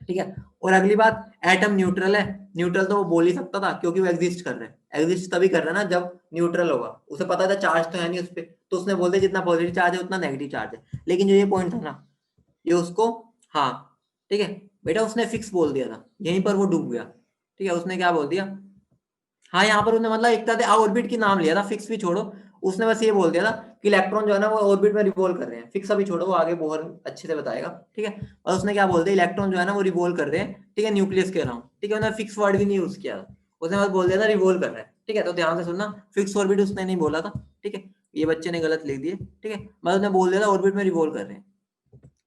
ठीक है। और अगली बात, एटम न्यूट्रल है। न्यूट्रल तो वो बोल ही सकता था, क्योंकि वो एग्जिस्ट कर रहे हैं। एग्जिस्ट तभी कर रहे हैं ना जब न्यूट्रल होगा। उसे पता था चार्ज तो है नहीं उस पर, तो उसने बोल दिया जितना पॉजिटिव चार्ज है उतना नेगेटिव चार्ज है। लेकिन जो ये पॉइंट था ना, ये उसको, हाँ, ठीक है बेटा, उसने फिक्स बोल दिया था, यहीं पर वो डूब गया, ठीक है। उसने क्या बोल दिया, हाँ, यहाँ पर उसने मतलब एक तरह से ऑर्बिट की नाम लिया था, फिक्स भी छोड़ो। उसने बस ये बोल दिया था कि इलेक्ट्रॉन जो है ना वो ऑर्बिट में रिवॉल्व कर रहे हैं। फिक्स अभी छोड़ो, वो आगे बहुत अच्छे से बताएगा, ठीक है। और उसने क्या बोल दिया, इलेक्ट्रॉन जो है ना वो रिवॉल्व कर रहे हैं, ठीक है, न्यूक्लियस के अराउंड, ठीक है। उन्होंने फिक्स वर्ड भी नहीं यूज किया था, उसने बस बोल दिया था रिवॉल्व कर रहे हैं, ठीक है। तो ध्यान से सुनना, फिक्स ऑर्बिट उसने नहीं बोला था, ठीक है। ये बच्चे ने गलत लिख दिए, ठीक है, मतलब उसने बोल दिया था ऑर्बिट में रिवॉल्व कर रहे हैं।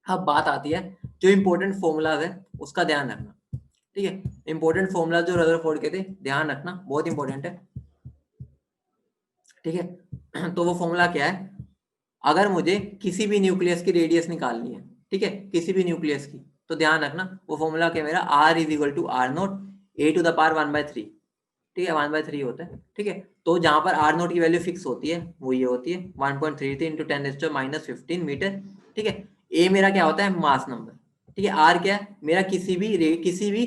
अब बात आती है जो इंपॉर्टेंट फॉर्मूलाज है उसका ध्यान रखना, ठीक है। इंपॉर्टेंट फॉर्मूला जो रदरफोर्ड के थे, ध्यान रखना, बहुत इंपॉर्टेंट है, ठीक है। तो वो फॉर्मूला क्या है, अगर मुझे किसी भी न्यूक्लियस की रेडियस निकालनी है, ठीक है, किसी भी न्यूक्लियस की, तो ध्यान रखना वो फॉर्मूला क्या मेरा, R is equal to R naught A to the power 1/3, ठीक है, 1/3 होता है, ठीक है। तो जहां पर आर नोट की वैल्यू फिक्स होती है वो ये होती है 1.33 इंटू 10⁻⁻15 मीटर, ठीक है। ए मेरा क्या होता है, मास नंबर, ठीक है। आर क्या है मेरा, किसी भी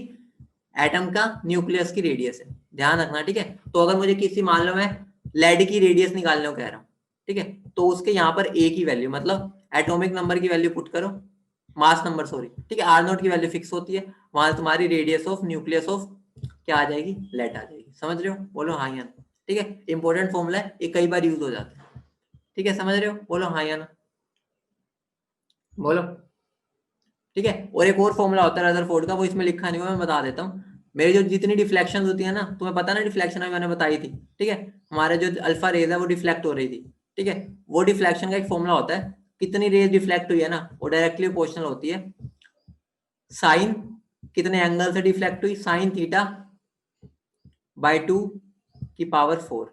एटम का न्यूक्लियस की रेडियस है, ध्यान रखना, ठीक है। तो अगर मुझे किसी, मान लो मैं लेड की रेडियस निकालने को कह रहा हूँ, ठीक है, तो उसके यहाँ पर ए की वैल्यू, मतलब एटॉमिक नंबर की वैल्यू पुट करो, मास नंबर सॉरी, ठीक है, आर नोट की वैल्यू फिक्स होती है, वहां तुम्हारी रेडियस ऑफ न्यूक्लियस ऑफ क्या आ जाएगी, लेड आ जाएगी। समझ रहे हो, बोलो हाँ या ना, ठीक है। इंपॉर्टेंट फॉर्मूला है, ये कई बार यूज हो जाता है, ठीक है, समझ रहे हो, बोलो हाँ या ना, बोलो, ठीक है। और एक और फॉर्मूला होता है रदरफोर्ड का, वो इसमें लिखा नहीं हुआ, मैं बता देता हूँ। मेरी जो जितनी डिफ्लेक्शन होती है ना, तुम्हें पता ना डिफ्लेक्शन है, मैंने बताई थी, ठीक है। हमारे जो अल्फा रेज है वो डिफ्लेक्ट हो रही थी, ठीक है। वो डिफ्लेक्शन का एक फॉर्मूला होता है, कितनी रेज डिफ्लेक्ट हुई है ना, वो डायरेक्टली प्रोपोर्शनल होती है साइन, कितने एंगल से डिफ्लेक्ट हुई, साइन थीटा बाई 2 की पावर 4,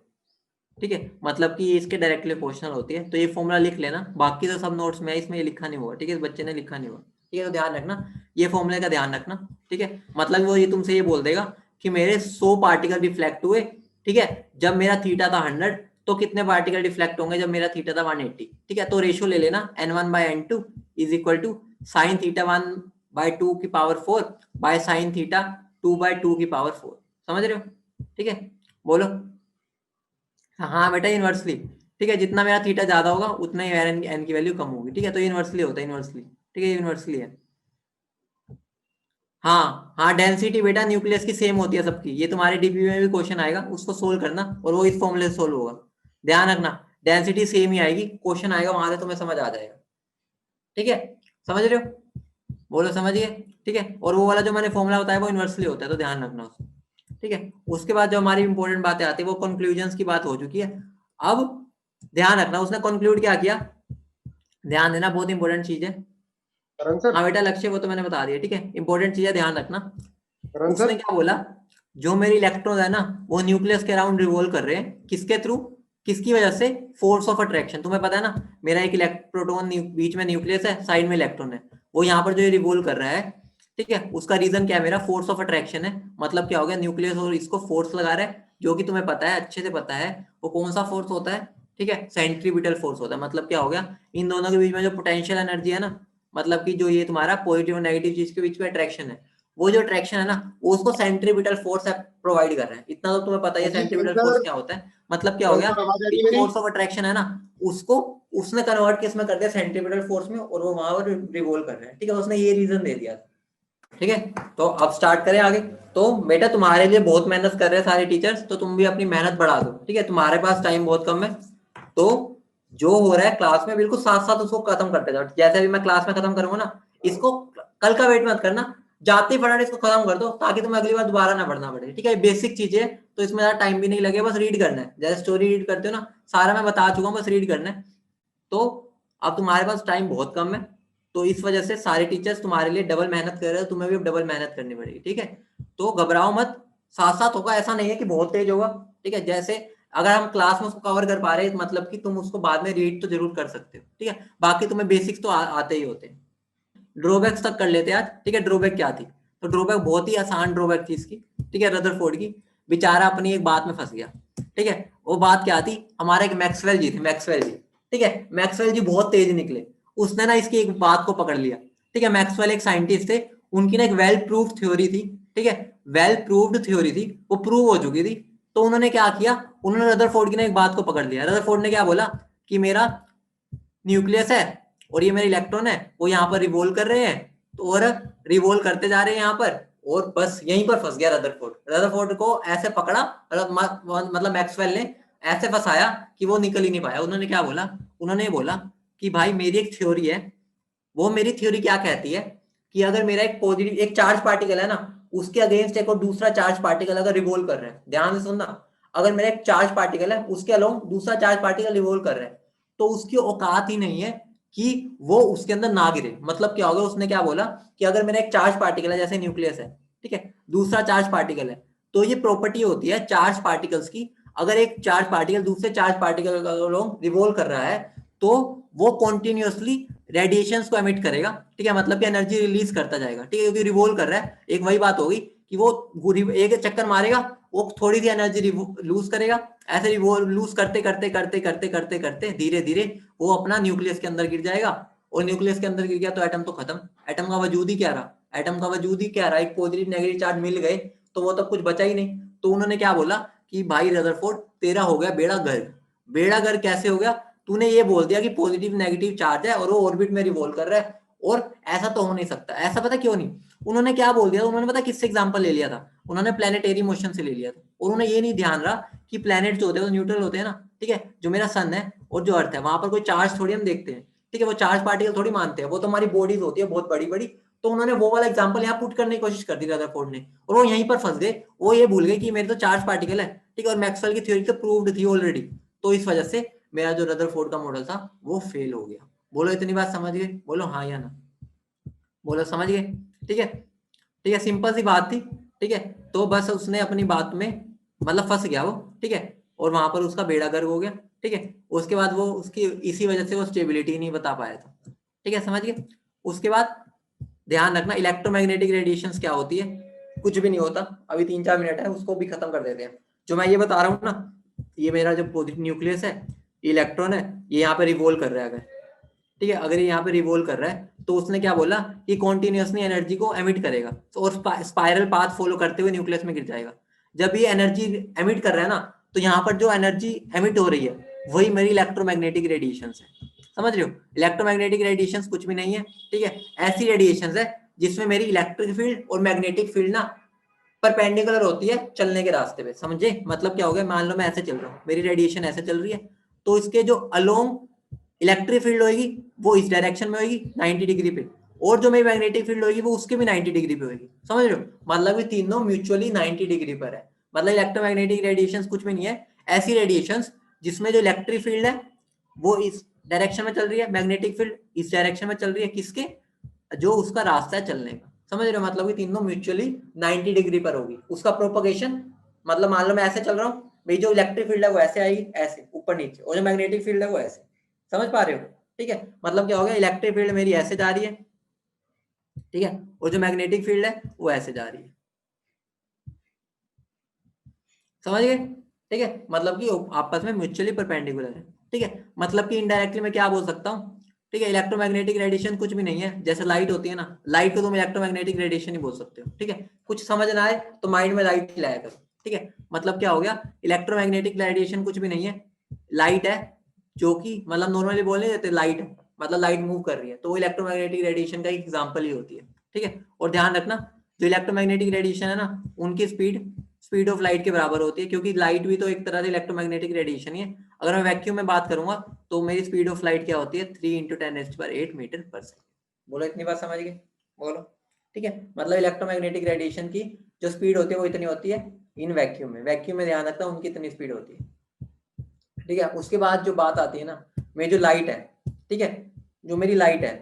ठीक है। मतलब कि ये इसके डायरेक्टली प्रोपोर्शनल होती है। तो ये फॉर्मूला लिख लेना, बाकी तो सब नोट्स में इसमें ये लिखा नहीं हुआ, ठीक है, इस बच्चे ने लिखा नहीं हुआ, ठीक है। तो ध्यान रखना, ये फॉर्मूले का ध्यान रखना, ठीक है। मतलब वो ये तुमसे ये बोल देगा कि मेरे 100 पार्टिकल डिफ्लेक्ट हुए, ठीक है, जब मेरा थीटा था 100, तो कितने पार्टिकल डिफ्लेक्ट होंगे जब मेरा थीटा था 180, ठीक है। तो रेशियो ले लेना n1/n2 is equal to sine theta 1/2 की पावर 4 बाय साइन थीटा 2/2 की पावर 4। समझ रहे हो, ठीक है, बोलो हाँ बेटा, इनवर्सली, ठीक है। जितना मेरा थीटा ज्यादा होगा उतना ही एन की वैल्यू कम होगी, ठीक है। तो इनवर्सली होता है, इनवर्सली, ठीक है, इनवर्सली है। हाँ हाँ, डेंसिटी बेटा न्यूक्लियस की सेम होती है सबकी, ये तुम्हारे डीपी में भी क्वेश्चन आएगा, उसको सोल्व करना, और वो इस फॉर्मूले से सोल्व होगा। ध्यान रखना, डेंसिटी सेम ही आएगी, क्वेश्चन आएगा वहां से तुम्हें समझ आ जाएगा। ठीक है, समझ रहे हो, बोलो समझ गए, ठीक है। और वो वाला जो मैंने फॉर्मूला बताया वो इन्वर्सली होता है, तो ध्यान रखना उसको, ठीक है। उसके बाद जो हमारी इंपॉर्टेंट बातें आती है वो कंक्लूजन्स की बात हो चुकी है। अब ध्यान रखना उसने कंक्लूड क्या किया, ध्यान देना, बहुत इंपॉर्टेंट चीज है। करण सर, हाँ बेटा लक्ष्य वो तो मैंने बता दिया, ठीक है, इंपॉर्टेंट चीज है, ध्यान रखना। करण उसने सर, क्या बोला, जो मेरी इलेक्ट्रॉन है ना वो न्यूक्लियस के अराउंड रिवॉल्व कर रहे हैं, किसके थ्रू, किसकी वजह से, फोर्स ऑफ अट्रैक्शन। तुम्हें पता है ना, मेरा एक इलेक्ट्रोन बीच में न्यूक्लियस है, साइड में इलेक्ट्रॉन है, वो यहाँ पर जो रिवॉल्व कर रहा है, ठीक है, उसका रीजन क्या है, मेरा फोर्स ऑफ अट्रैक्शन है। मतलब क्या हो गया, न्यूक्लियस और इसको फोर्स लगा रहा है, जो कि तुम्हें पता है, अच्छे से पता है, वो कौन सा फोर्स होता है, ठीक है, सेंट्रीपिटल फोर्स होता है। मतलब क्या हो गया, इन दोनों के बीच में जो पोटेंशियल एनर्जी है ना, मतलब कि जो ये तुम्हारा पॉजिटिव और नेगेटिव चीज के बीच में अट्रैक्शन है, वो जो अट्रैक्शन है ना, वो उसको सेंट्रीपिटल फोर्स प्रोवाइड कर रहा है। इतना तो तुम्हें पता ही हाँ है जी करण सेंट्रीपिटल फोर्स सर, क्या होता है। मतलब क्या हो करण गया, सर आवाज आ कि रही है जो मेरी? फोर्स ऑफ अट्रैक्शन है ना, उसको उसने कन्वर्ट किस में कर दिया, सेंट्रीपिटल फोर्स में, और वो वहां पर रिवॉल्व कर रहा है, ठीक है, उसने ये रीजन दे दिया, ठीक है। तो अब स्टार्ट करें आगे। तो बेटा तुम्हारे लिए बहुत मेहनत कर रहे हैं सारे टीचर्स, तो तुम भी अपनी मेहनत बढ़ा दो, ठीक है, तुम्हारे पास टाइम बहुत कम है। तो जो हो रहा है क्लास में बिल्कुल साथ साथ उसको खत्म करते जाओ। जैसे अभी मैं क्लास में खत्म करूंगा ना, इसको कल का वेट मत करना, जाते ही फटाफट इसको खत्म कर दो, ताकि तुम्हें अगली बार दोबारा ना पढ़ना पड़े, ठीक है। बेसिक चीजें तो इसमें ज्यादा टाइम भी नहीं लगे, बस रीड करना है, जैसे स्टोरी रीड करते हो ना, सारा मैं बता चुका हूँ, बस रीड करना है। तो अब तुम्हारे पास टाइम बहुत कम है, तो इस वजह से सारे टीचर्स तुम्हारे लिए डबल मेहनत कर रहे हो, तुम्हें भी अब डबल मेहनत करनी पड़ेगी, ठीक है। तो घबराओ मत, साथ साथ होगा, ऐसा नहीं है कि बहुत तेज होगा, ठीक है। जैसे अगर हम क्लास में उसको कवर कर पा रहे हैं, मतलब कि तुम उसको बाद में रीड तो जरूर कर सकते हो, ठीक है। बाकी तुम्हें बेसिक्स तो आते ही होते हैं। ड्रॉबैक्स तक कर लेते हैं आज, ठीक है। ड्रॉबैक क्या थी, तो ड्रॉबैक बहुत ही आसान ड्रॉबैक थी इसकी, ठीक है, रदरफोर्ड की। बेचारा अपनी एक बात में फंस गया, ठीक है। वो बात क्या थी, हमारे एक मैक्सवेल जी थे, मैक्सवेल जी, ठीक है, मैक्सवेल जी बहुत तेज निकले, उसने ना इसकी एक बात को पकड़ लिया, ठीक है। मैक्सवेल एक साइंटिस्ट थे, उनकी ना एक वेल प्रूव्ड थ्योरी थी, ठीक है, वेल प्रूव्ड थ्योरी थी, वो प्रूव हो चुकी थी। तो उन्होंने क्या किया, उन्होंने रदरफोर्ड की ना एक बात को पकड़ लिया। रदरफोर्ड ने क्या बोला, कि मेरा न्यूक्लियस है और ये मेरे इलेक्ट्रॉन है, वो यहाँ पर रिवोल्व कर रहे हैं, तो और रिवोल्व करते जा रहे हैं यहाँ पर, और बस यहीं पर फंस गया रदरफोर्ड। रदरफोर्ड को ऐसे पकड़ा, मतलब मैक्सवेल ने ऐसे फंसाया कि वो निकल ही नहीं पाया। उन्होंने क्या बोला, उन्होंने बोला कि भाई मेरी एक थ्योरी है, वो मेरी थ्योरी क्या कहती है, कि अगर मेरा एक पॉजिटिव एक चार्ज पार्टिकल है ना, उसके अगेंस्ट एक और दूसरा चार्ज पार्टिकल अगर रिवोल्व कर रहे हैं, ध्यान से सुनना, अगर मेरा एक चार्ज पार्टिकल है उसके अलोंग दूसरा चार्ज पार्टिकल रिवोल्व कर रहे हैं, तो उसकी औकात ही नहीं है कि वो उसके अंदर ना गिरे। मतलब क्या होगा, उसने क्या बोला, कि अगर मेरा एक चार्ज पार्टिकल है, जैसे न्यूक्लियस है, ठीक है, दूसरा चार्ज पार्टिकल है, तो ये प्रॉपर्टी होती है चार्ज पार्टिकल्स की, अगर एक चार्ज पार्टिकल दूसरे चार्ज पार्टिकल रिवोल्व कर रहा है, तो वो कॉन्टिन्यूसली रेडिएशंस को एमिट करेगा, ठीक है, मतलब कि एनर्जी रिलीज करता जाएगा, ठीक है, क्योंकि रिवोल्व कर रहा है। एक वही बात होगी कि वो एक चक्कर मारेगा, वो थोड़ी सी एनर्जी लूज करेगा, ऐसे वो लूज करते करते करते करते करते करते धीरे धीरे वो अपना न्यूक्लियस के अंदर गिर जाएगा, और न्यूक्लियस के अंदर गिर गया तो एटम तो खत्म, एटम का वजूद ही क्या रहा, एटम का वजूद ही क्या रहा, एक पॉजिटिव नेगेटिव चार्ज मिल गए तो वो तो कुछ बचा ही नहीं। तो उन्होंने क्या बोला, कि भाई रदरफोर्ड तेरा हो गया बेड़ा गर्क। बेड़ा गर्क कैसे हो गया, तूने ये बोल दिया कि पॉजिटिव नेगेटिव चार्ज है और वो ऑर्बिट में रिवॉल्व कर रहा है, और ऐसा तो हो नहीं सकता। ऐसा पता क्यों नहीं, उन्होंने क्या बोल दिया, उन्होंने पता किससे एग्जांपल ले लिया था, उन्होंने प्लेनेटरी मोशन से ले लिया था। और उन्हें ये नहीं ध्यान रहा कि प्लेनेट जो होते हैं वो न्यूट्रल होते हैं ना, ठीक है, जो मेरा सन है और जो अर्थ है, वहां पर कोई चार्ज थोड़ी हम देखते हैं, ठीक है, वो चार्ज पार्टिकल थोड़ी मानते हैं, वो तो हमारी बॉडीज होती है बहुत बड़ी बड़ी। तो उन्होंने वो वाला एग्जांपल यहाँ पुट करने की कोशिश कर दी रदरफोर्ड ने, और वो यहीं पर फंस गए, वो ये भूल गए कि मेरे तो चार्ज पार्टिकल है, ठीक है, और मैक्सवेल की थ्योरी तो प्रूव्ड थी ऑलरेडी। तो इस वजह से मेरा जो रदरफोर्ड का मॉडल था वो फेल हो गया। बोलो इतनी बात समझ गए, बोलो हाँ या ना, बोलो समझ गए, ठीक है, ठीक है, सिंपल सी बात थी, ठीक है। तो बस उसने अपनी बात में मतलब फंस गया वो, ठीक है, और वहां पर उसका बेड़ा गर्क हो गया, ठीक है। उसके बाद वो उसकी इसी वजह से वो स्टेबिलिटी नहीं बता पाया था, ठीक है, समझ गए। उसके बाद ध्यान रखना, इलेक्ट्रोमैग्नेटिक रेडिएशंस क्या होती है, कुछ भी नहीं होता। अभी 3-4 मिनट है, उसको भी खत्म कर देते हैं। जो मैं ये बता रहा हूँ ना, ये मेरा जो पॉजिटिव न्यूक्लियस है, इलेक्ट्रॉन है, ये यहाँ पे रिवॉल्व कर रहा है अगर, ठीक है, अगर ये यहाँ पे रिवॉल्व कर रहा है, तो उसने क्या बोला, कि कॉन्टिन्यूसली एनर्जी को एमिट करेगा, तो और स्पाइरल पाथ फॉलो करते हुए न्यूक्लियस में गिर जाएगा। जब ये एनर्जी एमिट कर रहा है ना, तो यहाँ पर जो एनर्जी एमिट हो रही है वही मेरी इलेक्ट्रोमैग्नेटिक रेडिएशन है। समझ रहे हो, इलेक्ट्रोमैग्नेटिक रेडिएशन कुछ भी नहीं है, ठीक है, ऐसी रेडिएशन है जिसमें मेरी इलेक्ट्रिक फील्ड और मैग्नेटिक फील्ड ना परपेंडिकुलर होती है चलने के रास्ते पे। समझे, मतलब क्या हो गया, मान लो मैं ऐसे चल रहा हूँ, मेरी रेडिएशन ऐसे चल रही है, तो इसके जो अलोंग इलेक्ट्रिक फील्ड होगी वो इस डायरेक्शन में होगी 90 डिग्री पे, और जो मेरी मैग्नेटिक फील्ड होगी वो उसके भी 90 डिग्री पे होगी। समझ रहे हो, मतलब ये तीनों म्यूचुअली 90 डिग्री पर है। मतलब इलेक्ट्रोमैग्नेटिक रेडिएशन कुछ भी नहीं है, ऐसी रेडिएशन जिसमें जो इलेक्ट्रिक फील्ड है वो इस डायरेक्शन में चल रही है, मैग्नेटिक फील्ड इस डायरेक्शन में चल रही है, किसके, जो उसका रास्ता है चलने का। समझ रहे हो, मतलब कि तीनों म्यूचुअली 90 डिग्री पर होगी। उसका प्रोपगेशन, मतलब मान लो मैं ऐसे चल रहा हूँ भाई, जो इलेक्ट्रिक फील्ड है वो ऐसे आएगी, ऐसे ऊपर नीचे, और जो मैग्नेटिक फील्ड है वो ऐसे। समझ पा रहे हो, ठीक है। मतलब क्या हो गया, इलेक्ट्रिक फील्ड मेरी ऐसे जा रही है, ठीक है, और जो मैग्नेटिक फील्ड है वो ऐसे जा रही है। समझ गए, ठीक है, मतलब कि आपस में म्यूचुअली परपेंडिकुलर है। ठीक है, मतलब कि इनडायरेक्टली मैं क्या बोल सकता हूँ, ठीक है, इलेक्ट्रोमैग्नेटिक रेडिएशन कुछ भी नहीं है, जैसे लाइट होती है ना, लाइट को तुम इलेक्ट्रोमैग्नेटिक रेडिएशन ही बोल सकते हो। ठीक है, कुछ समझ ना आए तो माइंड में लाइट लाया करो। ठीक है, मतलब क्या हो गया, इलेक्ट्रोमैग्नेटिक रेडिएशन कुछ भी नहीं है, लाइट है, जो कि मतलब नॉर्मली बोल नहीं देते लाइट है, मतलब लाइट मूव कर रही है, तो वो इलेक्ट्रोमैग्नेटिक रेडिएशन का एक एग्जाम्पल ही होती है। ठीक है, और ध्यान रखना जो इलेक्ट्रोमैग्नेटिक रेडिएशन है ना, उनकी स्पीड ऑफ लाइट के बराबर होती है, क्योंकि लाइट भी तो एक तरह से इलेक्ट्रोमैग्नेटिक रेडिएशन ही है। अगर मैं वैक्यूम में बात करूंगा तो मेरी स्पीड ऑफ लाइट क्या होती है, 3 × 10⁸ मीटर पर सेकेंड। बोलो, इतनी बात समझ गए, बोलो। ठीक है, मतलब इलेक्ट्रोमैग्नेटिक रेडिएशन की जो स्पीड होती है वो इतनी होती है इन वैक्यूम में, वैक्यूम में ध्यान रखना उनकी इतनी स्पीड होती है। ठीक है, उसके बाद जो बात आती है ना, मेरी जो लाइट है, ठीक है, जो मेरी लाइट है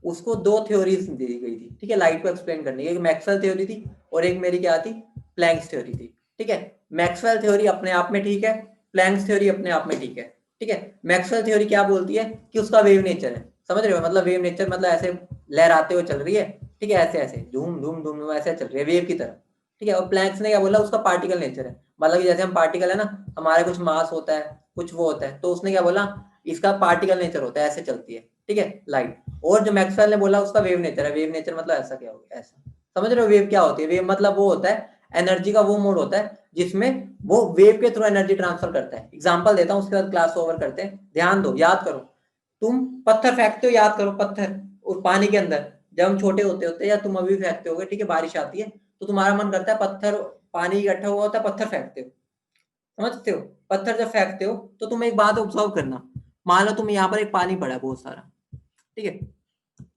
उसको दो थ्योरीज दी गई थी, ठीक है, लाइट को एक्सप्लेन करने की, एक मैक्सवेल थ्योरी थी और एक मेरी क्या थी, प्लैंक्स थ्योरी थी। ठीक है, मैक्सवेल थ्योरी अपने आप में ठीक है, प्लैंक्स थ्योरी अपने आप में ठीक है। ठीक है, मैक्सवेल थ्योरी क्या बोलती है कि उसका वेव नेचर है, समझ रहे हो, मतलब वेव नेचर मतलब ऐसे लहराते हुए चल रही है, ठीक है, ऐसे ऐसे धूम धूम धूम ऐसे चल रही है वेव की तरह। ठीक है, और प्लैंक्स ने क्या बोला, उसका पार्टिकल नेचर है, मतलब जैसे हम पार्टिकल है ना, हमारे कुछ मास होता है, कुछ वो होता है, तो उसने क्या बोला, इसका पार्टिकल नेचर होता है, ऐसे चलती है, ठीक है, लाइट। और जो मैक्सवेल ने बोला उसका वेव नेचर है, वेव नेचर मतलब ऐसा क्या हो गया, ऐसा। समझ रहे हो, वेव क्या होती है, वेव मतलब वो होता है एनर्जी का वो मोड होता है जिसमें वो वेव के थ्रू एनर्जी ट्रांसफर करता है। एग्जांपल देता हूँ, उसके बाद क्लास ओवर करते हैं, ध्यान दो, याद करो। तुम पत्थर फेंकते हो, याद करो, पत्थर और पानी के अंदर, जब हम छोटे होते होते या तुम अभी फेंकते होगे, ठीक है, बारिश आती है तो तुम्हारा मन करता है पत्थर, पानी इकट्ठा हुआ होता है, पत्थर फेंकते हो, समझते हो। पत्थर जब फेंकते हो तो तुम एक बात ऑब्जर्व करना, मान लो तुम यहाँ पर एक पानी पड़ा है बहुत सारा, ठीक है,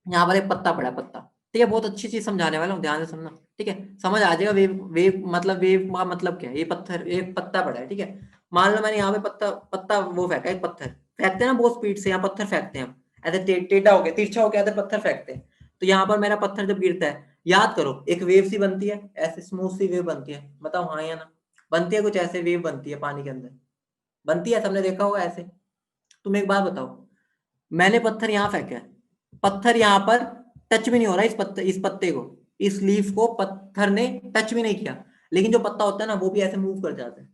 यहाँ पर एक पत्ता पड़ा है, पत्ता, ठीक है, बहुत अच्छी चीज समझाने वाला हूँ, ध्यान से सुनना। ठीक है, समझ आ जाएगा, वेव वेव मतलब वेव का मतलब क्या है, ये पत्थर, एक पत्ता पड़ा है, ठीक है, मान लो मैंने यहाँ पे पत्ता पत्ता वो फेंका, एक पत्थर फेंकते हैं ना बहुत स्पीड से, यहाँ पत्थर फेंकते हैं हम, ऐसे टेढ़ा हो गया, तिरछा हो गया, ऐसे पत्थर फेंकते हैं, तो यहाँ पर मेरा पत्थर जब गिरता है, याद करो एक वेव सी बनती है, ऐसे स्मूथ सी वेव बनती है, बताओ हाँ या ना, बनती है, कुछ ऐसे वेव बनती है पानी के अंदर, बनती है, सबने देखा होगा ऐसे। तुम एक बात बताओ, मैंने पत्थर यहाँ फेंका है, पत्थर यहाँ पर टच भी नहीं हो रहा, इस पत्ते को, इस लीफ को पत्थर ने टच भी नहीं किया, लेकिन जो पत्ता होता है ना वो भी ऐसे मूव कर जाता है,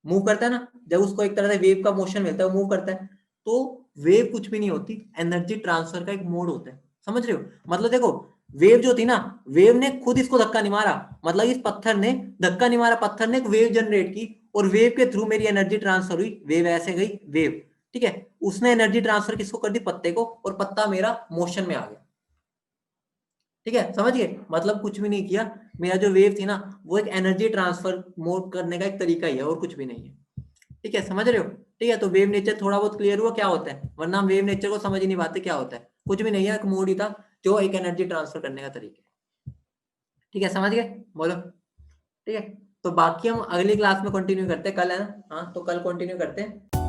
मूव करता है ना, जब उसको एक तरह से वेव का मोशन मिलता है, वो मूव करता है, तो वेव कुछ भी नहीं होती, एनर्जी ट्रांसफर का एक मोड होता है। समझ रहे हो, मतलब देखो, वेव जो थी ना, वेव ने खुद इसको धक्का नहीं मारा, मतलब इस पत्थर ने धक्का नहीं मारा, पत्थर ने एक वेव जनरेट की, और वेव के थ्रू मेरी एनर्जी ट्रांसफर हुई, वेव ऐसे गई वेव, ठीक है, उसने एनर्जी ट्रांसफर किसको कर दी, पत्ते को, और पत्ता मेरा मोशन में आ गया। ठीक है, समझ गए, मतलब कुछ भी नहीं किया, मेरा जो वेव थी ना वो एक एनर्जी ट्रांसफर मोड करने का एक तरीका ही है, और कुछ भी नहीं है। ठीक है, समझ रहे हो, ठीक है, तो वेव नेचर थोड़ा बहुत क्लियर हुआ क्या होता है, वरना हम वेव नेचर को समझ ही नहीं पाते क्या होता है, कुछ भी नहीं है, एक मोड ही था जो एक एनर्जी ट्रांसफर करने का तरीका है। ठीक है, समझ गए, बोलो। ठीक है, तो बाकी हम अगली क्लास में कंटिन्यू करते हैं, कल है ना, हाँ तो कल कंटिन्यू करते हैं।